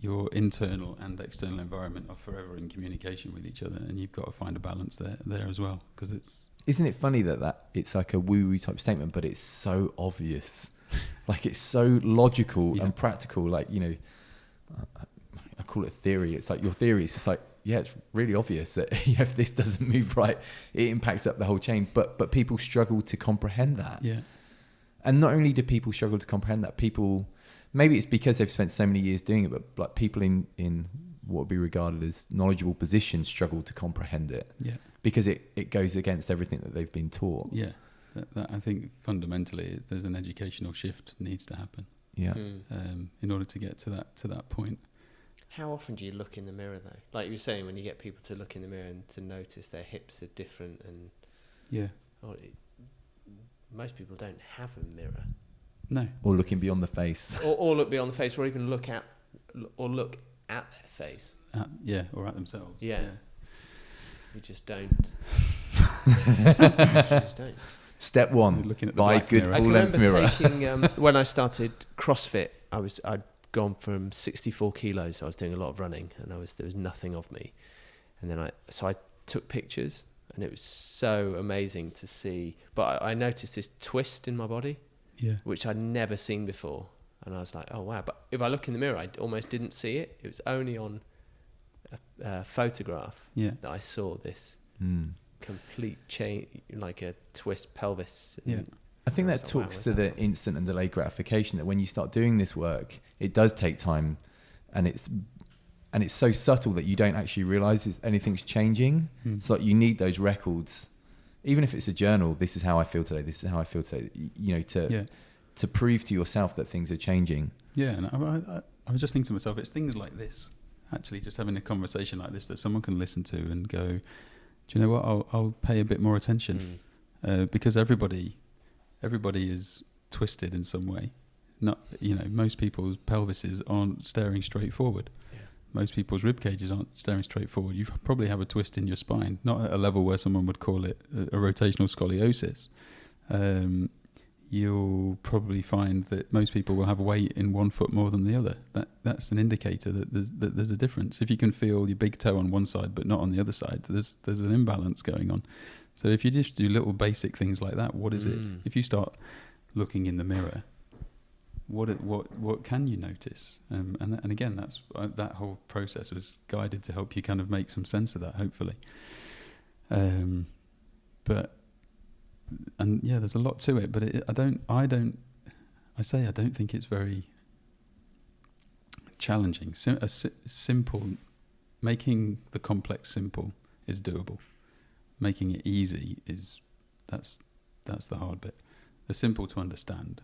Your internal and external environment are forever in communication with each other, and you've got to find a balance there as well, because it's... Isn't it funny that it's like a woo-woo type statement, but it's so obvious. Like it's so logical and practical. Like, I call it theory. It's like your theory is just like, it's really obvious that if this doesn't move right, it impacts up the whole chain. But people struggle to comprehend that. Yeah. And not only do people struggle to comprehend that, people, maybe it's because they've spent so many years doing it, but like people in what would be regarded as knowledgeable positions struggle to comprehend it. Yeah. Because it goes against everything that they've been taught. Yeah. That I think fundamentally there's an educational shift needs to happen. Yeah. In order to get to that point. How often do you look in the mirror though? Like you were saying, when you get people to look in the mirror and to notice their hips are different and most people don't have a mirror. No. Or looking beyond the face. or look beyond the face, or even look at their face. Or at themselves. Yeah. We just don't. Just don't. Step one, looking at the buy good I full-length mirror. taking, when I started CrossFit, I'd gone from 64 kilos. I was doing a lot of running, and there was nothing of me. And then I took pictures, and it was so amazing to see. But I noticed this twist in my body, which I'd never seen before. And I was like, oh wow! But if I look in the mirror, I almost didn't see it. It was only on a photograph that I saw this complete change, like a twist pelvis. I think that talks to the instant and delayed gratification, that when you start doing this work, it does take time, and it's so subtle that you don't actually realize anything's changing. So like, you need those records, even if it's a journal. This is how I feel today. This is how I feel today. To prove to yourself that things are changing. Yeah, and I was just thinking to myself, it's things like this, actually, just having a conversation like this that someone can listen to and go, do you know what? I'll pay a bit more attention, because everybody is twisted in some way. Not, most people's pelvises aren't staring straight forward. Yeah. Most people's rib cages aren't staring straight forward. You probably have a twist in your spine, not at a level where someone would call it a rotational scoliosis. You'll probably find that most people will have weight in one foot more than the other. That's an indicator that there's a difference. If you can feel your big toe on one side but not on the other side, there's an imbalance going on. So if you just do little basic things like that, what is it? If you start looking in the mirror, what can you notice? And again, that's that whole process was guided to help you kind of make some sense of that, hopefully. There's a lot to it, but I don't think it's very challenging. Simple, making the complex simple is doable. Making it easy that's the hard bit. The simple to understand,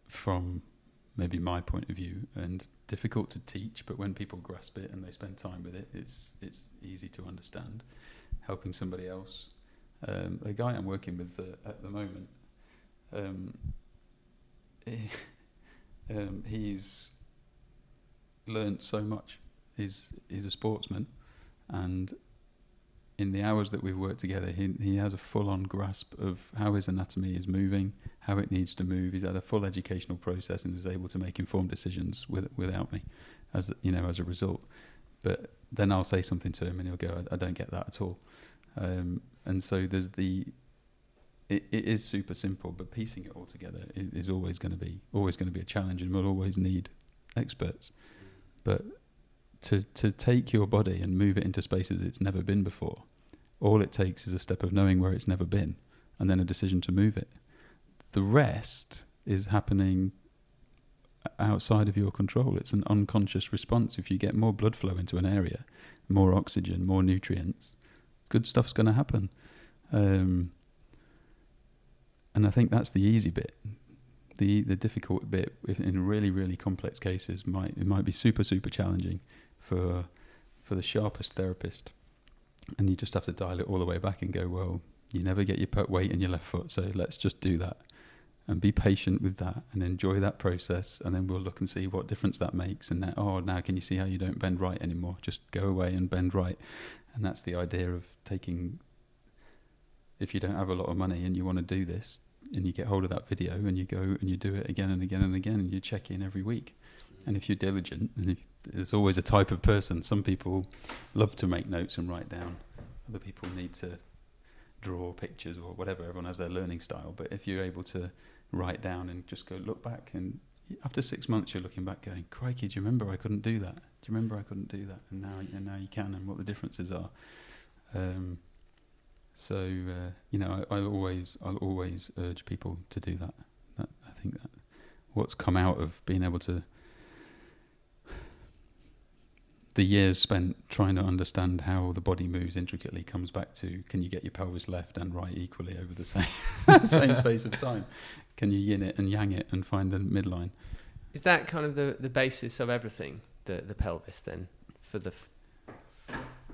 from maybe my point of view, and difficult to teach, but when people grasp it and they spend time with it, it's easy to understand. Helping somebody else. A guy I'm working with at the moment, he's learnt so much. He's a sportsman, and in the hours that we've worked together, he has a full-on grasp of how his anatomy is moving, how it needs to move. He's had a full educational process and is able to make informed decisions without me, as a result. But then I'll say something to him and he'll go, I don't get that at all. And so there's it is super simple, but piecing it all together is always going to be a challenge, and we'll always need experts. But to take your body and move it into spaces it's never been before, all it takes is a step of knowing where it's never been, and then a decision to move it. The rest is happening outside of your control. It's an unconscious response. If you get more blood flow into an area, more oxygen, more nutrients, good stuff's going to happen. And I think that's the easy bit. The difficult bit in really, really complex cases might be super, super challenging for the sharpest therapist. And you just have to dial it all the way back and go, well, you never get your put weight in your left foot, so let's just do that. And be patient with that and enjoy that process, and then we'll look and see what difference that makes. And now can you see how you don't bend right anymore? Just go away and bend right. And that's the idea of taking, if you don't have a lot of money and you want to do this, and you get hold of that video and you go and you do it again and again and again, and you check in every week. And if you're diligent, and there's always a type of person, some people love to make notes and write down. Other people need to draw pictures or whatever. Everyone has their learning style. But if you're able to write down and just go look back, and after 6 months you're looking back going, crikey, do you remember I couldn't do that? Do you remember I couldn't do that? And now you can, and what the differences are. I'll always urge people to do that. I think that what's come out of being able to, the years spent trying to understand how the body moves intricately, comes back to, can you get your pelvis left and right equally over the same space of time? Can you yin it and yang it and find the midline? Is that kind of the basis of everything, the pelvis then?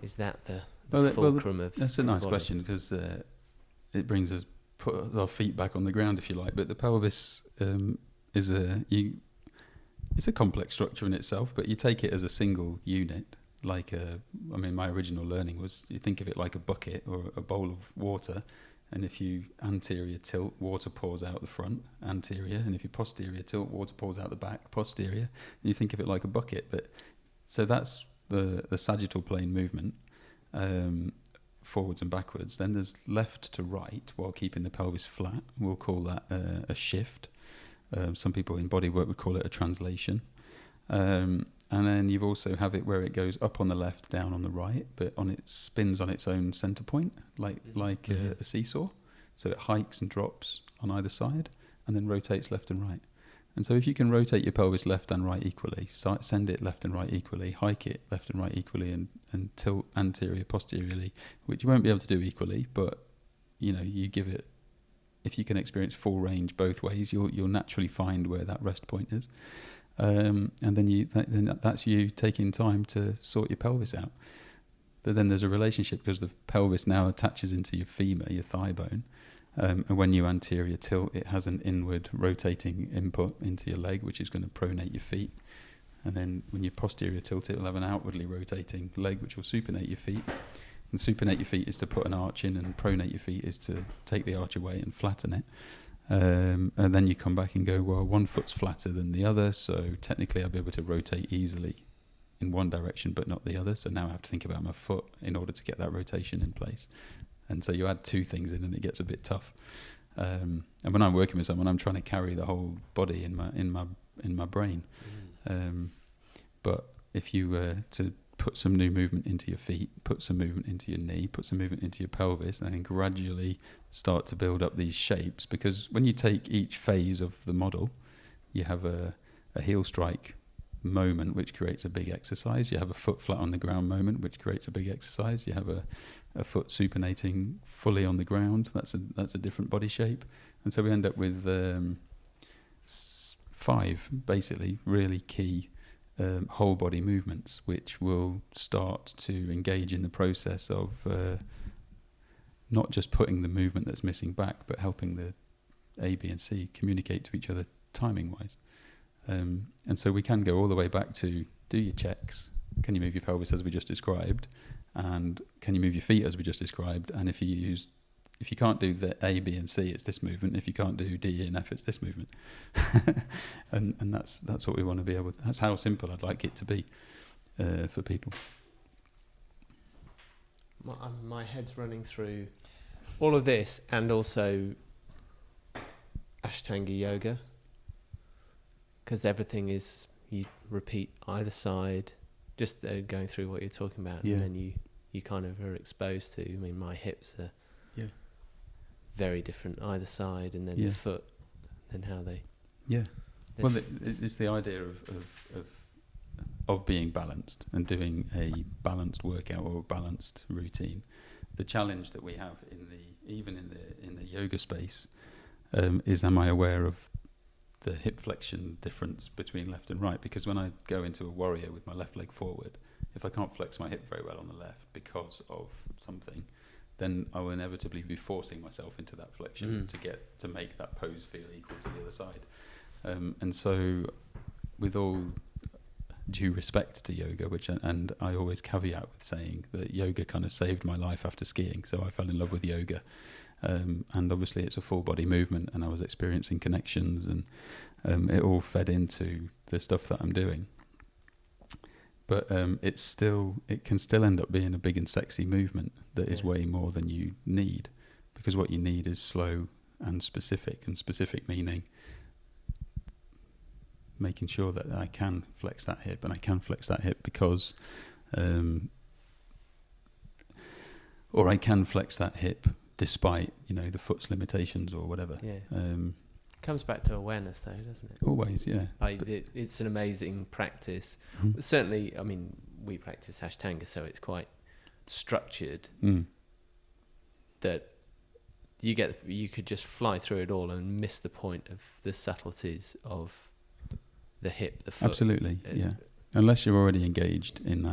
Is that the fulcrum of that's a nice body? question, because it brings us, put our feet back on the ground, if you like. But the pelvis it's a complex structure in itself, but you take it as a single unit. My original learning was, you think of it like a bucket or a bowl of water, and if you anterior tilt, water pours out the front, anterior, and if you posterior tilt, water pours out the back, posterior, and you think of it like a bucket. So that's the sagittal plane movement, forwards and backwards. Then there's left to right while keeping the pelvis flat. We'll call that a shift. Some people in bodywork would call it a translation. And then you've also have it where it goes up on the left, down on the right, but it spins on its own center point, like a seesaw. So it hikes and drops on either side, and then rotates left and right. And so if you can rotate your pelvis left and right equally, send it left and right equally, hike it left and right equally, and tilt anterior, posteriorly, which you won't be able to do equally, but you give it, if you can experience full range both ways, you'll naturally find where that rest point is. And then that's you taking time to sort your pelvis out. But then there's a relationship, because the pelvis now attaches into your femur, your thigh bone. And when you anterior tilt, it has an inward rotating input into your leg, which is going to pronate your feet. And then when you posterior tilt, it will have an outwardly rotating leg, which will supinate your feet. And supinate your feet is to put an arch in, and pronate your feet is to take the arch away and flatten it. And then you come back and go, well, one foot's flatter than the other, so technically I'll be able to rotate easily in one direction but not the other. So now I have to think about my foot in order to get that rotation in place. And so you add two things in and it gets a bit tough. And when I'm working with someone, I'm trying to carry the whole body in my brain. But if you were to put some new movement into your feet, put some movement into your knee, put some movement into your pelvis, and then gradually start to build up these shapes. Because when you take each phase of the model, you have a heel strike moment, which creates a big exercise. You have a foot flat on the ground moment, which creates a big exercise. You have a foot supinating fully on the ground. That's a different body shape. And so we end up with 5 basically really key whole body movements, which will start to engage in the process of not just putting the movement that's missing back, but helping the A, B and C communicate to each other timing wise. And so we can go all the way back to do your checks. Can you move your pelvis as we just described? and can you move your feet as we just described, and if you can't do the A, B, and C, it's this movement. If you can't do D, E, and F, it's this movement. and that's what we want to be able to. That's how simple I'd like it to be for people. My head's running through all of this, and also Ashtanga yoga, because everything is, you repeat either side, just going through what you're talking about, and then you kind of are exposed to. I mean, my hips are very different either side, and then the foot, and how they. Yeah. Well, it's the idea of being balanced and doing a balanced workout or a balanced routine. The challenge that we have even in the yoga space is, am I aware of the hip flexion difference between left and right? Because when I go into a warrior with my left leg forward, if I can't flex my hip very well on the left because of something, then I will inevitably be forcing myself into that flexion to make that pose feel equal to the other side. And so, with all due respect to yoga, and I always caveat with saying that yoga kind of saved my life after skiing. So I fell in love with yoga, and obviously it's a full body movement, and I was experiencing connections, and it all fed into the stuff that I'm doing. But it can still end up being a big and sexy movement that is way more than you need, because what you need is slow and specific meaning making sure that I can flex that hip, and I can flex that hip because or I can flex that hip despite the foot's limitations or whatever. Comes back to awareness though, doesn't it? Always. It's an amazing practice. Certainly, I mean, we practice Ashtanga, so it's quite structured, that you could just fly through it all and miss the point of the subtleties of the hip, the foot. Absolutely, unless you're already engaged in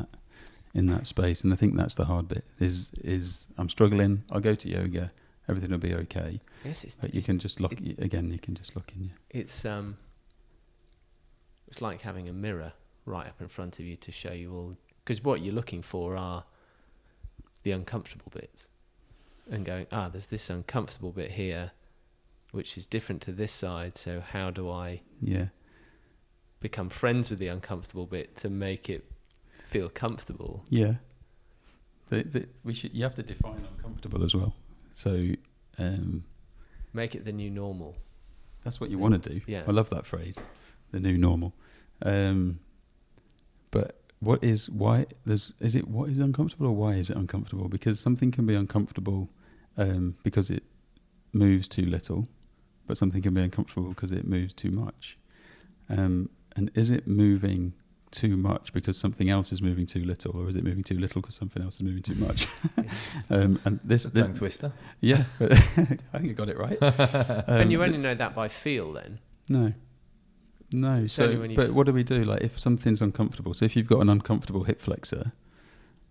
that space. And I think that's the hard bit, is I'm struggling, I'll go to yoga, everything will be okay. Yes, but you can just lock in. It's like having a mirror right up in front of you to show you all, because what you're looking for are the uncomfortable bits, and going, there's this uncomfortable bit here, which is different to this side. So how do I become friends with the uncomfortable bit to make it feel comfortable? Yeah, you have to define uncomfortable as well. So make it the new normal. That's what you want to do. Yeah, I love that phrase, the new normal. But what is uncomfortable, or why is it uncomfortable? Because something can be uncomfortable because it moves too little, but something can be uncomfortable because it moves too much. And is it moving too much because something else is moving too little, or is it moving too little because something else is moving too much? And this tongue twister. Yeah, but I think you got it right. And you only know that by feel, then? No. So, but what do we do? Like, if something's uncomfortable, so if you've got an uncomfortable hip flexor,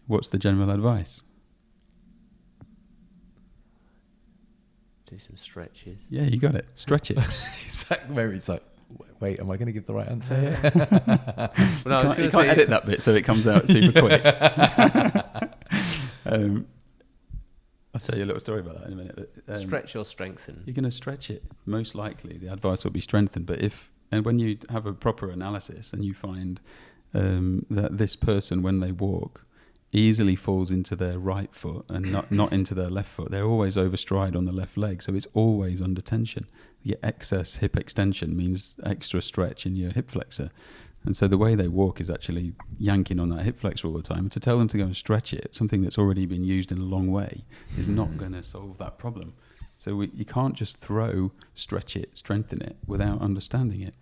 what's the general advice? Do some stretches. Yeah, you got it. Stretch it. It's like, wait, am I going to give the right answer here? Well, no, you can't edit that bit so it comes out super quick. I'll tell you a little story about that in a minute. But, stretch or strengthen? You're going to stretch it. Most likely, the advice will be strengthen. But when you have a proper analysis and you find that this person, when they walk, easily falls into their right foot and not into their left foot. They're always overstride on the left leg, so it's always under tension. Your excess hip extension means extra stretch in your hip flexor, and so the way they walk is actually yanking on that hip flexor all the time. And to tell them to go and stretch it, something that's already been used in a long way, is not going to solve that problem. So you can't just stretch it, strengthen it without understanding it.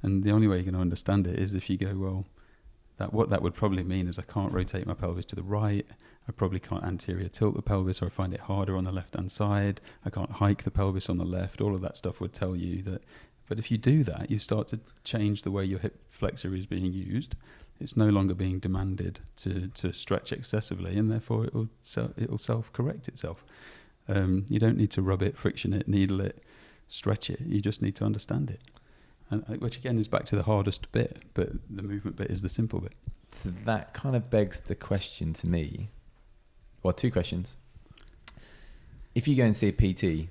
And the only way you're going to understand it is if you go, well, what that would probably mean is I can't rotate my pelvis to the right, I probably can't anterior tilt the pelvis, or I find it harder on the left-hand side, I can't hike the pelvis on the left. All of that stuff would tell you that. But if you do that, you start to change the way your hip flexor is being used. It's no longer being demanded to stretch excessively, and therefore it will self-correct itself. You don't need to rub it, friction it, needle it, stretch it. You just need to understand it. And which again is back to the hardest bit, but the movement bit is the simple bit. So that kind of begs the question to me, well, 2 questions. If you go and see a PT,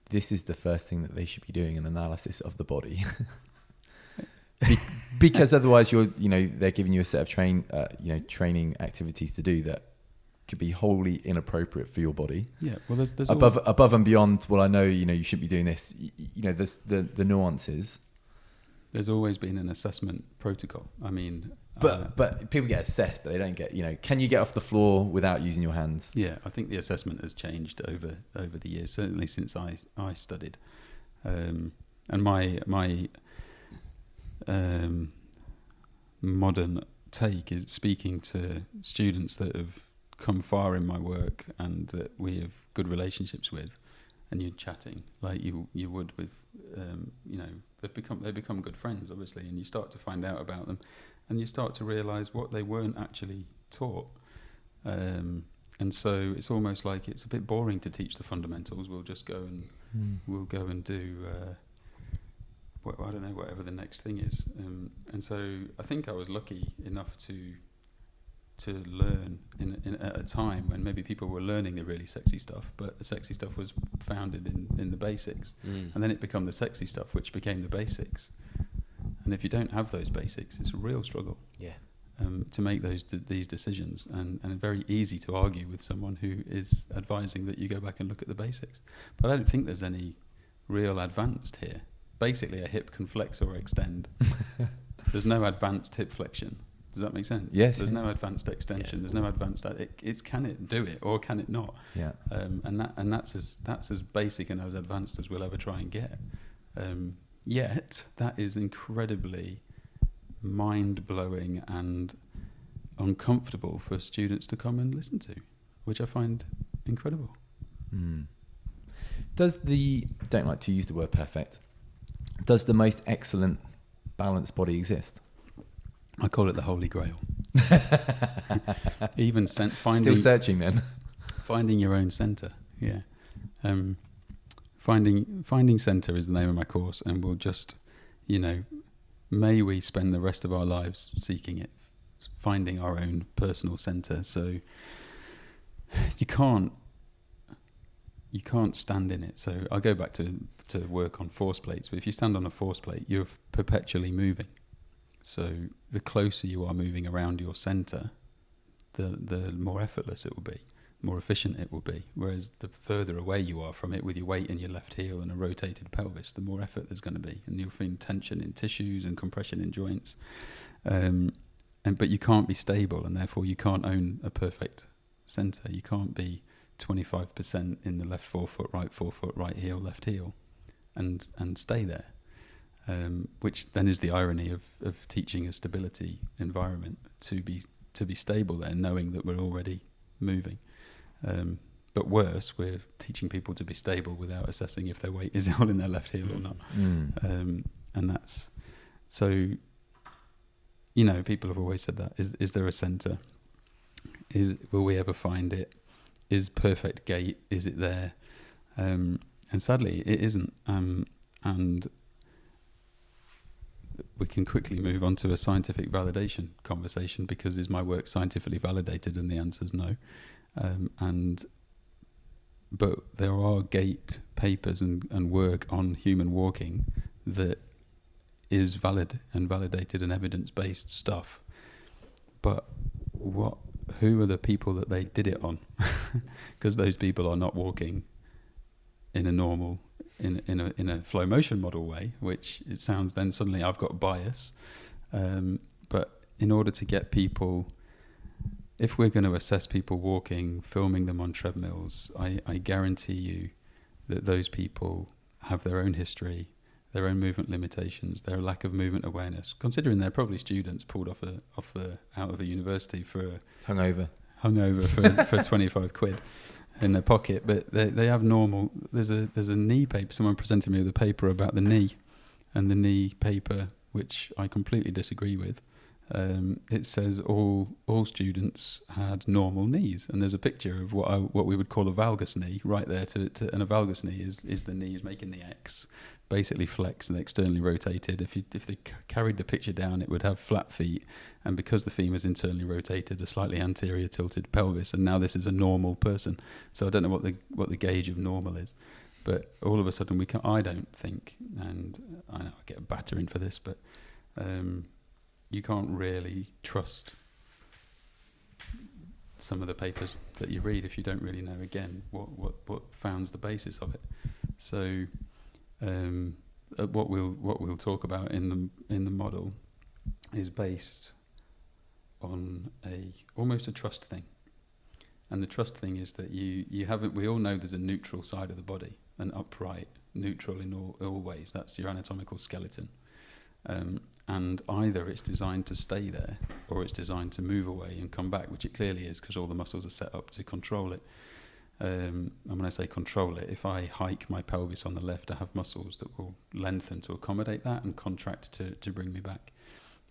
this is the first thing that they should be doing, an analysis of the body. Because otherwise they're giving you a set of training activities to do that could be wholly inappropriate for your body. Yeah. Well, there's above and beyond. Well, I know, you shouldn't be doing this. There's the nuances. There's always been an assessment protocol. I mean, but people get assessed, but they don't get, can you get off the floor without using your hands? Yeah, I think the assessment has changed over the years, certainly since I studied. And my modern take is speaking to students that have come far in my work and that we have good relationships with, and you're chatting like you would with they become good friends, obviously, and you start to find out about them, and you start to realize what they weren't actually taught, and so it's almost like it's a bit boring to teach the fundamentals. We'll just go and do I don't know, whatever the next thing is, and so I think I was lucky enough to learn at a time when maybe people were learning the really sexy stuff, but the sexy stuff was founded in the basics, and then it became the sexy stuff which became the basics. And if you don't have those basics, it's a real struggle to make these decisions, and very easy to argue with someone who is advising that you go back and look at the basics. But I don't think there's any real advanced here. Basically, a hip can flex or extend. There's no advanced hip flexion. Does that make sense? Yes. There's no advanced extension. There's no advanced. It's can it do it or can it not? Yeah. And that's as basic and as advanced as we'll ever try and get. Yet that is incredibly mind-blowing and uncomfortable for students to come and listen to, which I find incredible. Don't like to use the word perfect, does the most excellent balanced body exist? I call it the Holy Grail. Even finding, still searching then. Finding your own centre, yeah. Finding centre is the name of my course, and we'll just, may we spend the rest of our lives seeking it, finding our own personal centre. So you can't stand in it. So I'll go back to work on force plates. But if you stand on a force plate, you're perpetually moving. So the closer you are moving around your centre, the more effortless it will be, more efficient it will be. Whereas the further away you are from it with your weight in your left heel and a rotated pelvis, the more effort there's going to be. And you'll feel tension in tissues and compression in joints. But you can't be stable, and therefore you can't own a perfect centre. You can't be 25% in the left forefoot, right heel, left heel, and stay there. Which then is the irony of teaching a stability environment, to be stable there, knowing that we're already moving. But worse, we're teaching people to be stable without assessing if their weight is all in their left heel or not. And that's so. People have always said that. Is there a centre? Will we ever find it? Is perfect gait? Is it there? And sadly, it isn't. And we can quickly move on to a scientific validation conversation, because is my work scientifically validated? And the answer is no. But there are gait papers and work on human walking that is valid and validated and evidence-based stuff. But who are the people that they did it on? Because those people are not walking in a normal, in a flow motion model way, which it sounds then suddenly I've got bias. But in order to get people, if we're going to assess people walking, filming them on treadmills, I guarantee you that those people have their own history, their own movement limitations, their lack of movement awareness, considering they're probably students pulled out of a university for hungover for 25 quid in their pocket, but they have normal. There's a knee paper. Someone presented me with a paper about the knee, and the knee paper, which I completely disagree with. It says all students had normal knees, and there's a picture of what we would call a valgus knee right there. And a valgus knee is the knee is making the X basically flexed and externally rotated. If they carried the picture down, it would have flat feet, and because the femur is internally rotated, a slightly anterior tilted pelvis. And now this is a normal person. So I don't know what the gauge of normal is, but all of a sudden I don't think, and I know I get a battering for this, but you can't really trust some of the papers that you read if you don't really know again what founds the basis of it. So what we'll talk about in the model is based on almost a trust thing. And the trust thing is that we all know there's a neutral side of the body, an upright neutral in all ways. That's your anatomical skeleton. And either it's designed to stay there or it's designed to move away and come back, which it clearly is because all the muscles are set up to control it. And when I say control it, if I hike my pelvis on the left, I have muscles that will lengthen to accommodate that and contract to bring me back.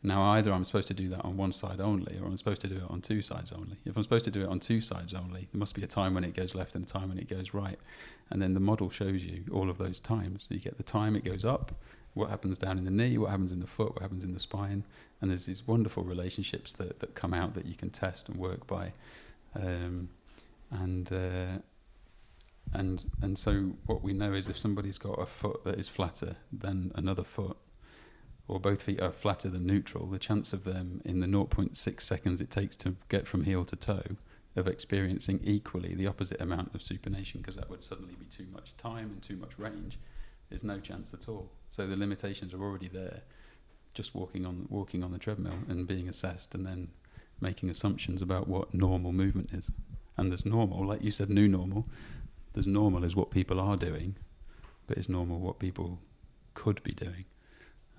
Now, either I'm supposed to do that on one side only, or I'm supposed to do it on two sides only. If I'm supposed to do it on two sides only, there must be a time when it goes left and a time when it goes right. And then the model shows you all of those times. So you get the time it goes up, what happens down in the knee, what happens in the foot, what happens in the spine. And there's these wonderful relationships that come out that you can test and work by. And so what we know is if somebody's got a foot that is flatter than another foot, or both feet are flatter than neutral, the chance of them in the 0.6 seconds it takes to get from heel to toe of experiencing equally the opposite amount of supination, because that would suddenly be too much time and too much range, is no chance at all. So the limitations are already there, just walking on the treadmill and being assessed and then making assumptions about what normal movement is. And there's normal, like you said, new normal. There's normal is what people are doing, but it's normal what people could be doing.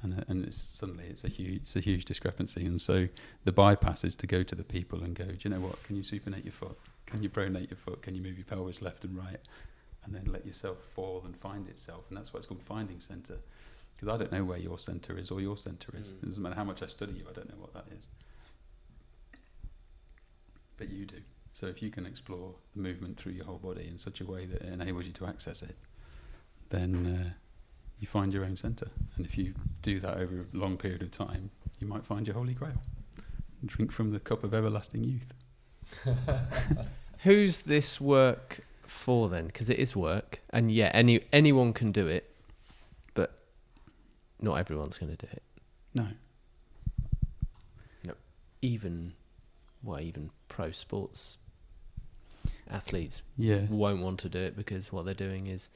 And it's a huge discrepancy. And so the bypass is to go to the people and go, do you know what, can you supinate your foot? Can you pronate your foot? Can you move your pelvis left and right? And then let yourself fall and find itself. And that's why it's called finding centre. Because I don't know where your centre is or your centre is. It doesn't matter how much I study you, I don't know what that is. But you do. So if you can explore the movement through your whole body in such a way that it enables you to access it, then you find your own centre. And if you do that over a long period of time, you might find your holy grail. Drink from the cup of everlasting youth. Who's this work for then? Because it is work, and yeah, anyone can do it, but not everyone's going to do it. No. No. Even pro sports athletes won't want to do it because what they're doing is,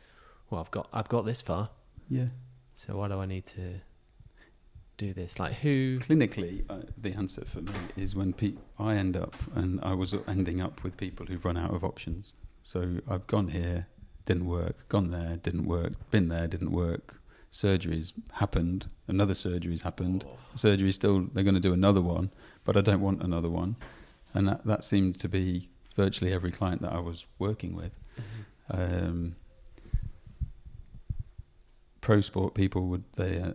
well, I've got this far. Yeah. So why do I need to do this? Like who? Clinically, the answer for me is when I end up, and I was ending up with people who've run out of options. So I've gone here, didn't work, gone there, didn't work, been there, didn't work. Surgeries happened, another surgery's happened. Surgery still, they're going to do another one, but I don't want another one. And that seemed to be virtually every client that I was working with. Mm-hmm. Pro sport people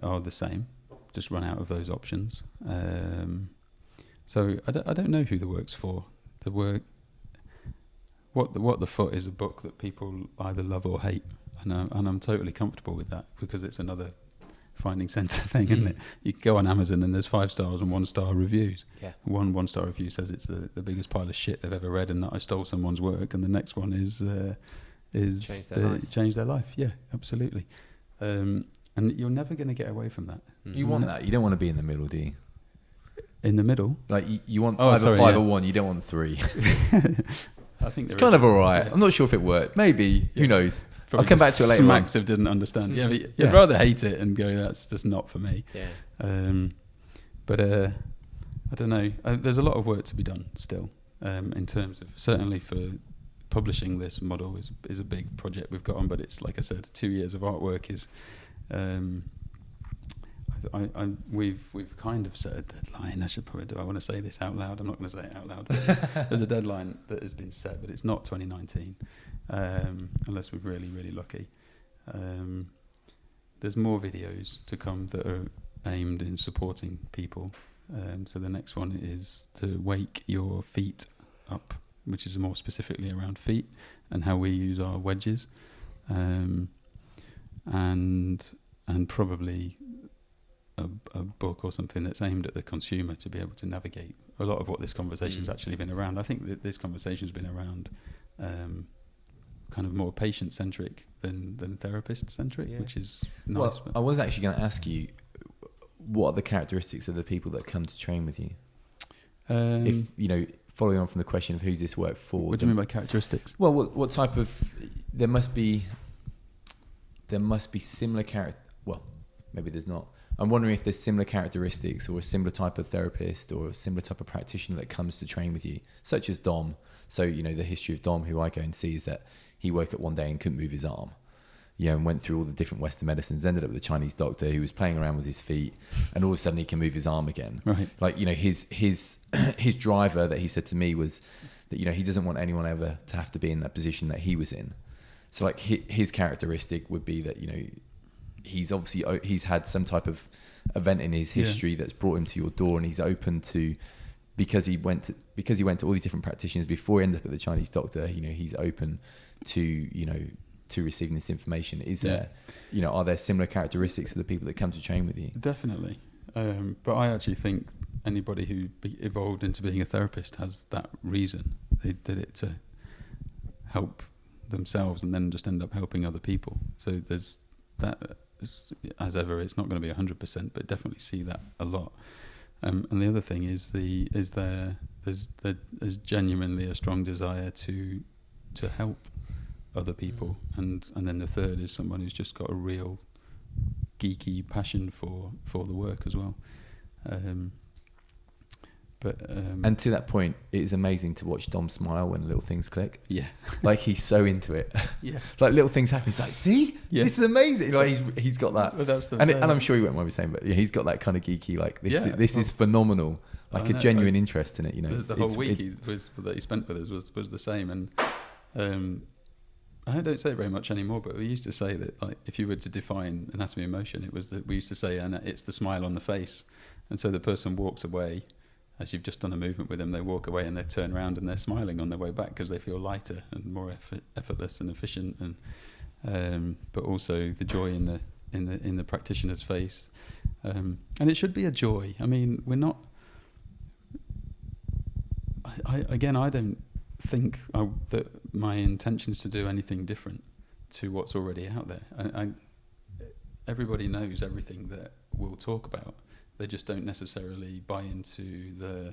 are the same, just run out of those options. So I don't know who the work's for. The work, what the foot is a book that people either love or hate, and I'm totally comfortable with that because it's another finding centre thing, isn't it? You can go on Amazon and there's 5 stars and 1-star reviews. Yeah. One star review says it's the biggest pile of shit they've ever read and that I stole someone's work, and the next one is change their life. Yeah, absolutely. And you're never going to get away from that. You want that. You don't want to be in the middle, do you? In the middle? Like you want either 5 or 1. You don't want 3. I think it's kind of all right. Yeah. I'm not sure if it worked. Maybe. Yeah. Who knows? Probably I'll come back to it later. Smacks of didn't understand. Yeah, but you'd rather hate it and go, that's just not for me. Yeah. But I don't know. There's a lot of work to be done still in terms of, certainly for publishing this model is a big project we've got on, but it's, like I said, 2 years of artwork is we've kind of set a deadline. Do I want to say this out loud? I'm not going to say it out loud. There's a deadline that has been set, but it's not 2019 unless we're really, really lucky. There's more videos to come that are aimed in supporting people. So the next one is to wake your feet up, which is more specifically around feet and how we use our wedges. And and probably a book or something that's aimed at the consumer to be able to navigate a lot of what this conversation's actually been around. I think that this conversation's been around kind of more patient-centric than therapist-centric, which is nice. Well, I was actually going to ask you, what are the characteristics of the people that come to train with you? If, you know, following on from the question of who's this work for. What do you mean by characteristics? Well, what type of... There must be similar character... Well, maybe there's not. I'm wondering if there's similar characteristics or a similar type of therapist or a similar type of practitioner that comes to train with you, such as Dom. So, you know, the history of Dom, who I go and see, is that he woke up one day and couldn't move his arm. You know, and went through all the different Western medicines, ended up with a Chinese doctor who was playing around with his feet, and all of a sudden he can move his arm again. Right. Like, you know, his driver that he said to me was that, you know, he doesn't want anyone ever to have to be in that position that he was in. So like his characteristic would be that, you know, he's had some type of event in his history that's brought him to your door, and he's open to, because he went to all these different practitioners before he ended up at the Chinese doctor. You know, he's open to, you know, to receiving this information. Is there, you know, are there similar characteristics of the people that come to train with you? Definitely. But I actually think anybody who evolved into being a therapist has that reason. They did it to help themselves and then just end up helping other people. So there's that. As ever, it's not going to be 100%, but definitely see that a lot. And the other thing is there's genuinely a strong desire to help other people, and then the third is someone who's just got a real geeky passion for the work as well. And to that point, it is amazing to watch Dom smile when little things click. Yeah. Like, he's so into it. Yeah. Like, little things happen. He's like, see? Yeah. This is amazing. Like, he's got that. Well, that's and I'm sure he won't mind me saying, but yeah, he's got that kind of geeky, like, this is phenomenal. Like, a genuine interest in it, you know. The whole week that he spent with us was the same. And I don't say it very much anymore, but we used to say that, like, if you were to define anatomy of motion, it was that we used to say, and it's the smile on the face. And so the person walks away, as you've just done a movement with them, they walk away and they turn around and they're smiling on their way back because they feel lighter and more effortless and efficient, and but also the joy in the practitioner's face, and it should be a joy. I mean, we're not. I don't think that my intention is to do anything different to what's already out there. Everybody knows everything that we'll talk about. They just don't necessarily buy into the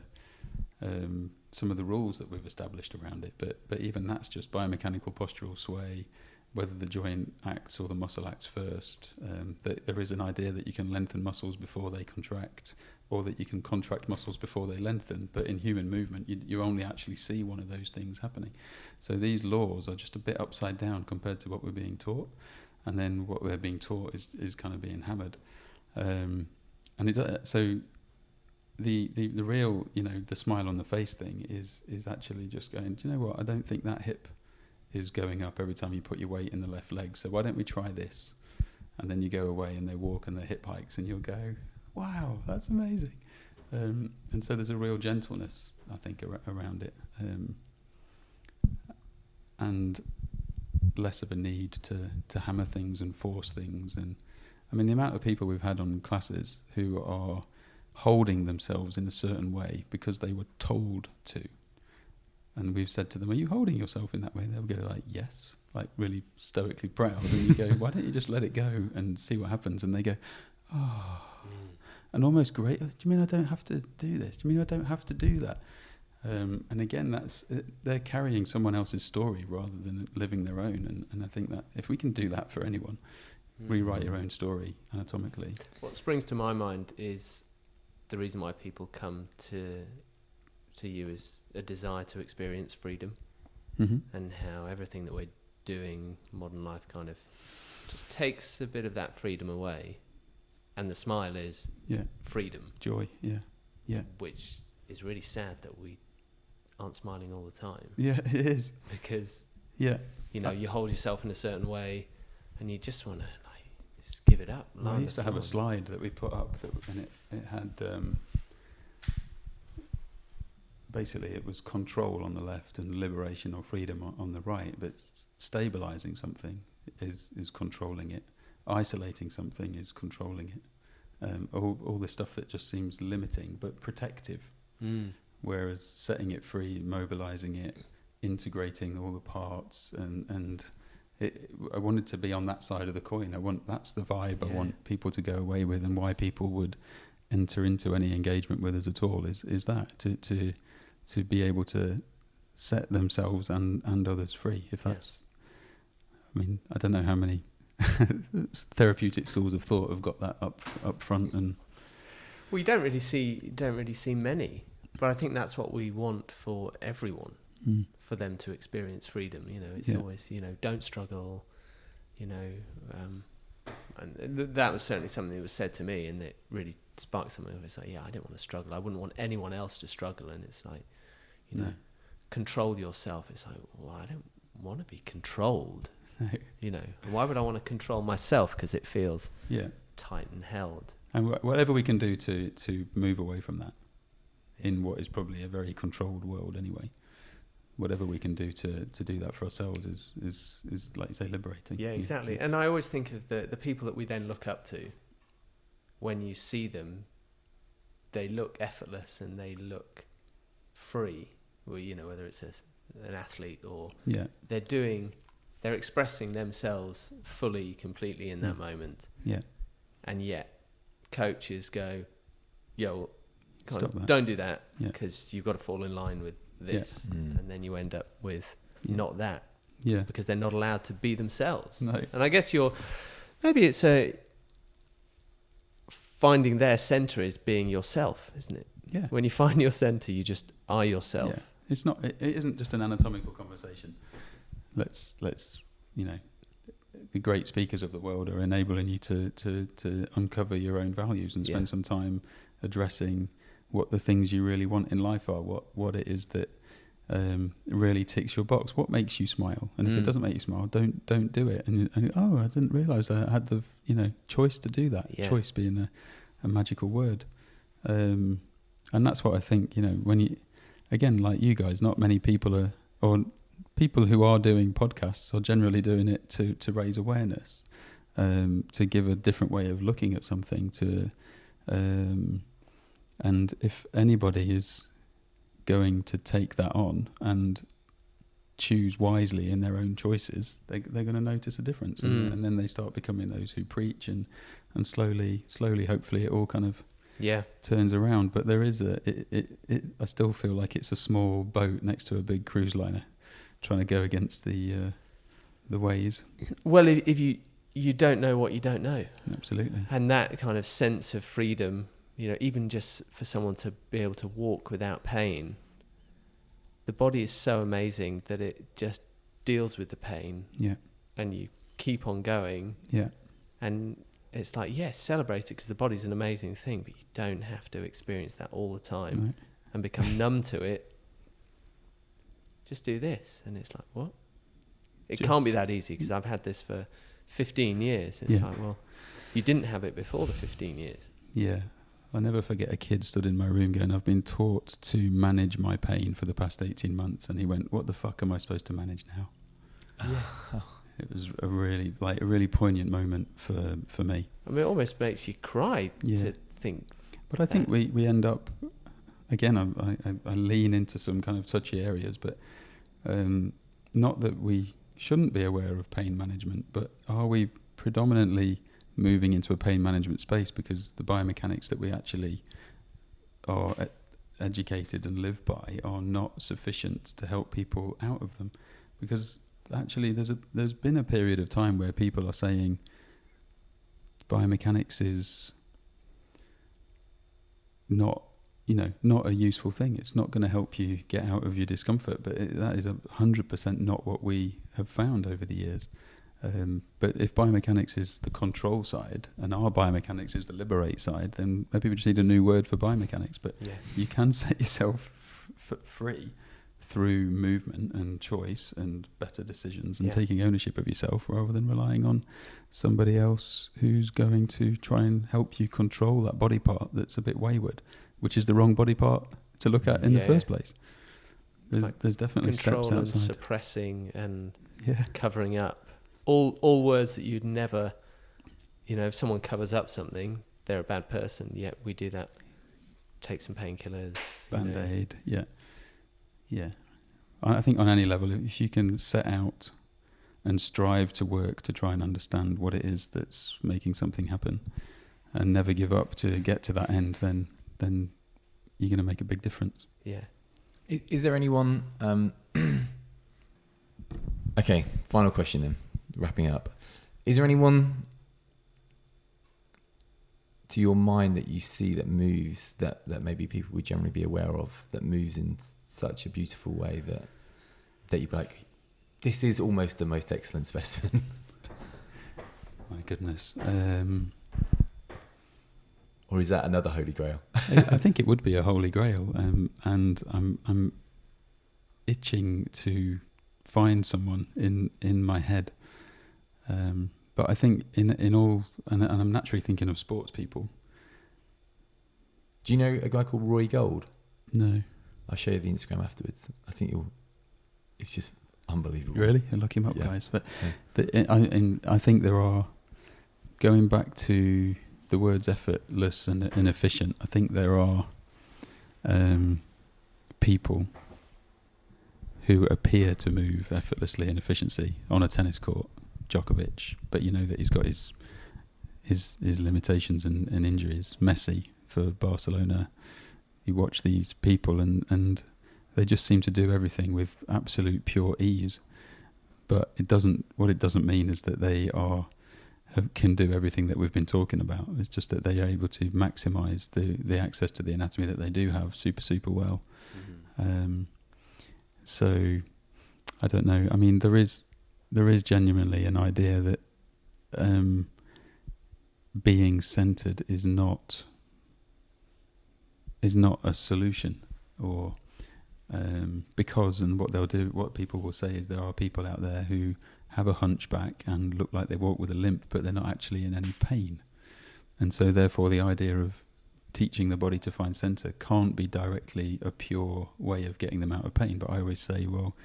some of the rules that we've established around it. But even that's just biomechanical postural sway, whether the joint acts or the muscle acts first. There is an idea that you can lengthen muscles before they contract, or that you can contract muscles before they lengthen. But in human movement, you only actually see one of those things happening. So these laws are just a bit upside down compared to what we're being taught. And then what we're being taught is kind of being hammered. So the real, you know, the smile on the face thing is actually just going, do you know what, I don't think that hip is going up every time you put your weight in the left leg, so why don't we try this? And then you go away and they walk and their hip hikes and you'll go, wow, that's amazing. And so there's a real gentleness, I think, around it, and less of a need to hammer things and force things. And I mean, the amount of people we've had on classes who are holding themselves in a certain way because they were told to. And we've said to them, are you holding yourself in that way? And they'll go like, yes, like really stoically proud. And you go, why don't you just let it go and see what happens? And they go, oh, and almost great. Do you mean I don't have to do this? Do you mean I don't have to do that? And again, they're carrying someone else's story rather than living their own. And I think that if we can do that for anyone, rewrite your own story anatomically. What springs to my mind is the reason why people come to you is a desire to experience freedom, and how everything that we're doing, modern life, kind of just takes a bit of that freedom away, and the smile is freedom, joy, which is really sad that we aren't smiling all the time. Yeah, it is, because you know, you hold yourself in a certain way, and you just want to just give it up. I used to have a slide that we put up, and it had basically it was control on the left and liberation or freedom on the right, but stabilizing something is controlling it, isolating something is controlling it. All this stuff that just seems limiting but protective. Whereas setting it free, mobilizing it, integrating all the parts, and I wanted to be on that side of the coin. That's the vibe I want people to go away with, and why people would enter into any engagement with us at all is that to be able to set themselves and others free. If that's, I mean, I don't know how many therapeutic schools of thought have got that up front, and well, you don't really see many, but I think that's what we want for everyone, for them to experience freedom. You know, it's always, you know, don't struggle, you know, and that was certainly something that was said to me, and it really sparked something. It's like, I didn't want to struggle. I wouldn't want anyone else to struggle. And it's like, you know, control yourself. It's like, well, I don't want to be controlled. No. You know, why would I want to control myself? Because it feels tight and held. And whatever we can do to move away from that, in what is probably a very controlled world anyway, whatever we can do to do that for ourselves is like you say, liberating. Yeah, exactly. And I always think of the people that we then look up to. When you see them, they look effortless and they look free. Well, you know, whether it's an athlete or they're expressing themselves fully, completely in that moment. Yeah. And yet, coaches go, don't do that, because you've got to fall in line with this. And then you end up with not that. Yeah. Because they're not allowed to be themselves. No. And I guess maybe it's finding their center is being yourself, isn't it? Yeah. When you find your center, you just are yourself. Yeah. It's not. It isn't just an anatomical conversation. Let's you know, the great speakers of the world are enabling you to uncover your own values and spend some time addressing what the things you really want in life are. What it is that really ticks your box. What makes you smile? And if it doesn't make you smile, don't do it. And I didn't realize I had the choice to do that. Yeah. Choice being a magical word. And that's what I think, when you, again, like you guys, not many people are, or people who are doing podcasts are generally doing it to raise awareness, to give a different way of looking at something, and if anybody is going to take that on and choose wisely in their own choices, they're going to notice a difference, and then they start becoming those who preach, and slowly, hopefully, it all kind of turns around. But there is I still feel like it's a small boat next to a big cruise liner, trying to go against the waves. Well, if you don't know what you don't know, absolutely, and that kind of sense of freedom. Even just for someone to be able to walk without pain, the body is so amazing that it just deals with the pain. Yeah. And you keep on going. Yeah. And it's like, celebrate it, because the body's an amazing thing, but you don't have to experience that all the time and become numb to it. Just do this. And it's like, what? It can't be that easy, because I've had this for 15 years. It's like, well, you didn't have it before the 15 years. Yeah. I'll never forget a kid stood in my room going, I've been taught to manage my pain for the past 18 months. And he went, what the fuck am I supposed to manage now? Yeah. It was a really poignant moment for me. I mean, it almost makes you cry to think. But I think we end up, again, I lean into some kind of touchy areas, but not that we shouldn't be aware of pain management, but are we predominantly moving into a pain management space because the biomechanics that we actually are educated and live by are not sufficient to help people out of them? Because actually there's been a period of time where people are saying biomechanics is not a useful thing. It's not going to help you get out of your discomfort, but that is 100% not what we have found over the years. But if biomechanics is the control side and our biomechanics is the liberate side, then maybe we just need a new word for biomechanics. But you can set yourself free through movement and choice and better decisions and taking ownership of yourself, rather than relying on somebody else who's going to try and help you control that body part that's a bit wayward, which is the wrong body part to look at in the first place. There's definitely control steps outside. And suppressing and covering up. All words that you'd never if someone covers up something, they're a bad person. Yeah, we do that. Take some painkillers. Band-Aid, yeah. I think on any level, if you can set out and strive to work to try and understand what it is that's making something happen, and never give up to get to that end, then you're going to make a big difference. Yeah. Is there anyone? Okay, final question then. Wrapping up, is there anyone to your mind that you see that moves that maybe people would generally be aware of, that moves in such a beautiful way that you'd be like, this is almost the most excellent specimen? My goodness. Or is that another holy grail? I think it would be a holy grail, and I'm itching to find someone in my head. But I think in all, and I'm naturally thinking of sports people. Do you know a guy called Roy Gold? No. I'll show you the Instagram afterwards. I think it's just unbelievable. Really? I'll look him up, guys. But I think there are, going back to the words effortless and inefficient, I think there are people who appear to move effortlessly and efficiency on a tennis court. Djokovic, but you know that he's got his limitations and injuries. Messi for Barcelona. You watch these people and they just seem to do everything with absolute pure ease. But what it doesn't mean is that they can do everything that we've been talking about. It's just that they are able to maximise the access to the anatomy that they do have super well. Mm-hmm. So I don't know. I mean, there is genuinely an idea that being centered is not a solution, or because, and what people will say is there are people out there who have a hunchback and look like they walk with a limp, but they're not actually in any pain. And so therefore the idea of teaching the body to find center can't be directly a pure way of getting them out of pain. But I always say, well,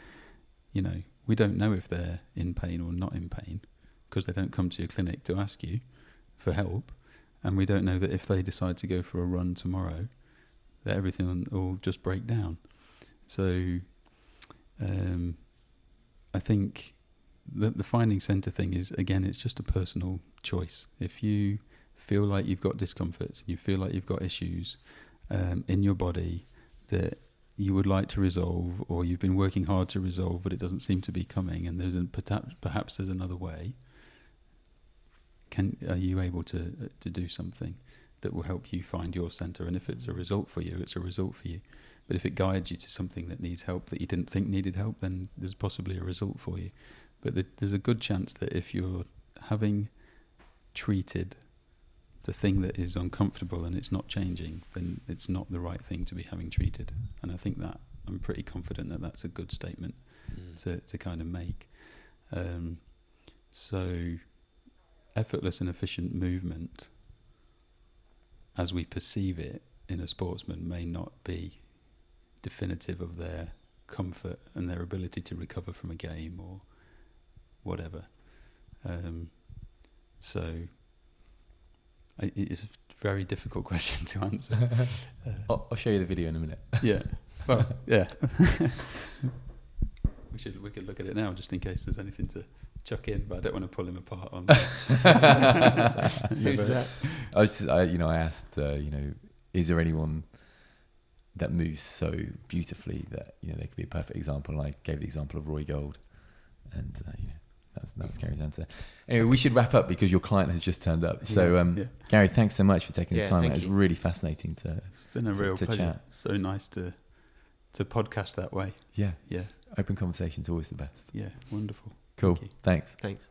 we don't know if they're in pain or not in pain because they don't come to your clinic to ask you for help. And we don't know that if they decide to go for a run tomorrow, that everything will just break down. So I think the finding center thing is, again, it's just a personal choice. If you feel like you've got discomforts, you feel like you've got issues in your body that you would like to resolve, or you've been working hard to resolve, but it doesn't seem to be coming, and perhaps there's another way. Are you able to do something that will help you find your center? And if it's a result for you, it's a result for you. But if it guides you to something that needs help that you didn't think needed help, then there's possibly a result for you. But there's a good chance that if you're having treated the thing that is uncomfortable and it's not changing, then it's not the right thing to be having treated. And I think that I'm pretty confident that that's a good statement to kind of make. So effortless and efficient movement, as we perceive it in a sportsman, may not be definitive of their comfort and their ability to recover from a game or whatever. So it's a very difficult question to answer. I'll show you the video in a minute. Yeah. Well, yeah. We could look at it now just in case there's anything to chuck in, but I don't want to pull him apart on. Who's that? I asked, is there anyone that moves so beautifully that they could be a perfect example? And I gave the example of Roy Gold, and that was Gary's answer. Anyway, we should wrap up because your client has just turned up. So, Gary, thanks so much for taking the time. It was really fascinating it's been a real pleasure. Chat. So nice to podcast that way. Yeah. Open conversation's always the best. Yeah, wonderful. Cool. Thanks. Thanks.